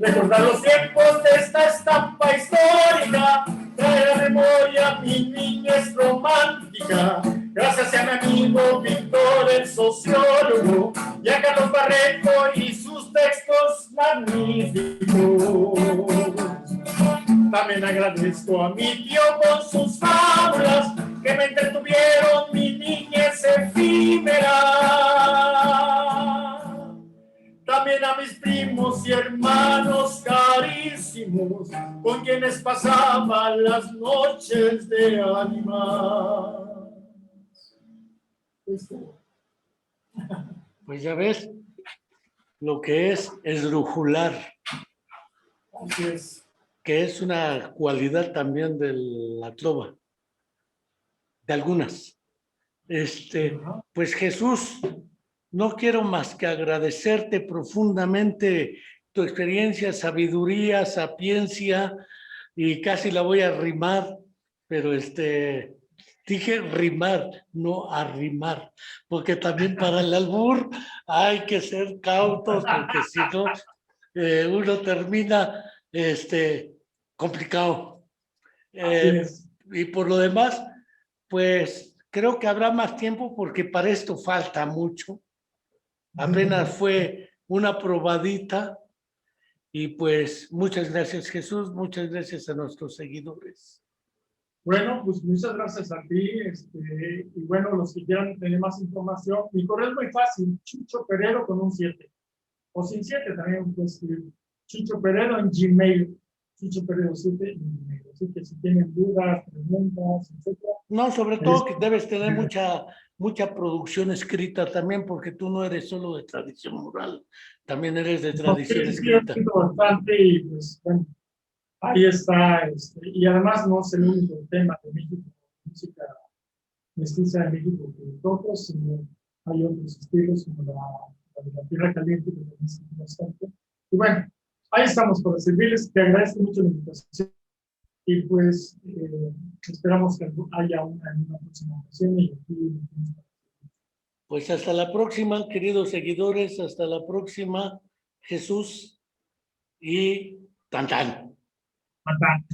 Recordar los tiempos de esta estampa histórica trae a la memoria mi niñez romántica. Gracias a mi amigo Víctor, el sociólogo, y a Carlos Barreto y sus textos magníficos. También agradezco a mi tío con sus fábulas que me entretuvieron mi niñez efímera. También a mis primos y hermanos carísimos, con quienes pasaba las noches de ánimas. Pues ya ves lo que es esdrujular. Así es. Que es una cualidad también de la trova, de algunas. Pues Jesús, no quiero más que agradecerte profundamente tu experiencia, sabiduría, sapiencia, y casi la voy a rimar, pero dije rimar, no arrimar, porque también para el albur hay que ser cautos, porque si no, uno termina complicado. Y por lo demás, pues creo que habrá más tiempo porque para esto falta mucho. Apenas fue una probadita y pues muchas gracias, Jesús, muchas gracias a nuestros seguidores. Bueno, pues muchas gracias a ti, y bueno, los que quieran tener más información, mi correo es muy fácil, Chucho Peredo con un 7, o sin 7 también puedes escribir, Chucho Peredo en Gmail, Chucho Peredo 7 en Gmail, así que si tienen dudas, preguntas, etc. No, sobre todo que debes tener mucha producción escrita también, porque tú no eres solo de tradición oral, también eres de tradición escrita. Bastante y pues bueno, ahí está, y además no es el único tema de México, música mestiza de México que toco, sino hay otros estilos como la de la tierra caliente, que también es bastante. Y bueno, ahí estamos para servirles. Te agradezco mucho la invitación y pues esperamos que haya una próxima ocasión. Y aquí, Pues hasta la próxima, queridos seguidores, hasta la próxima, Jesús y tan tan. Matán.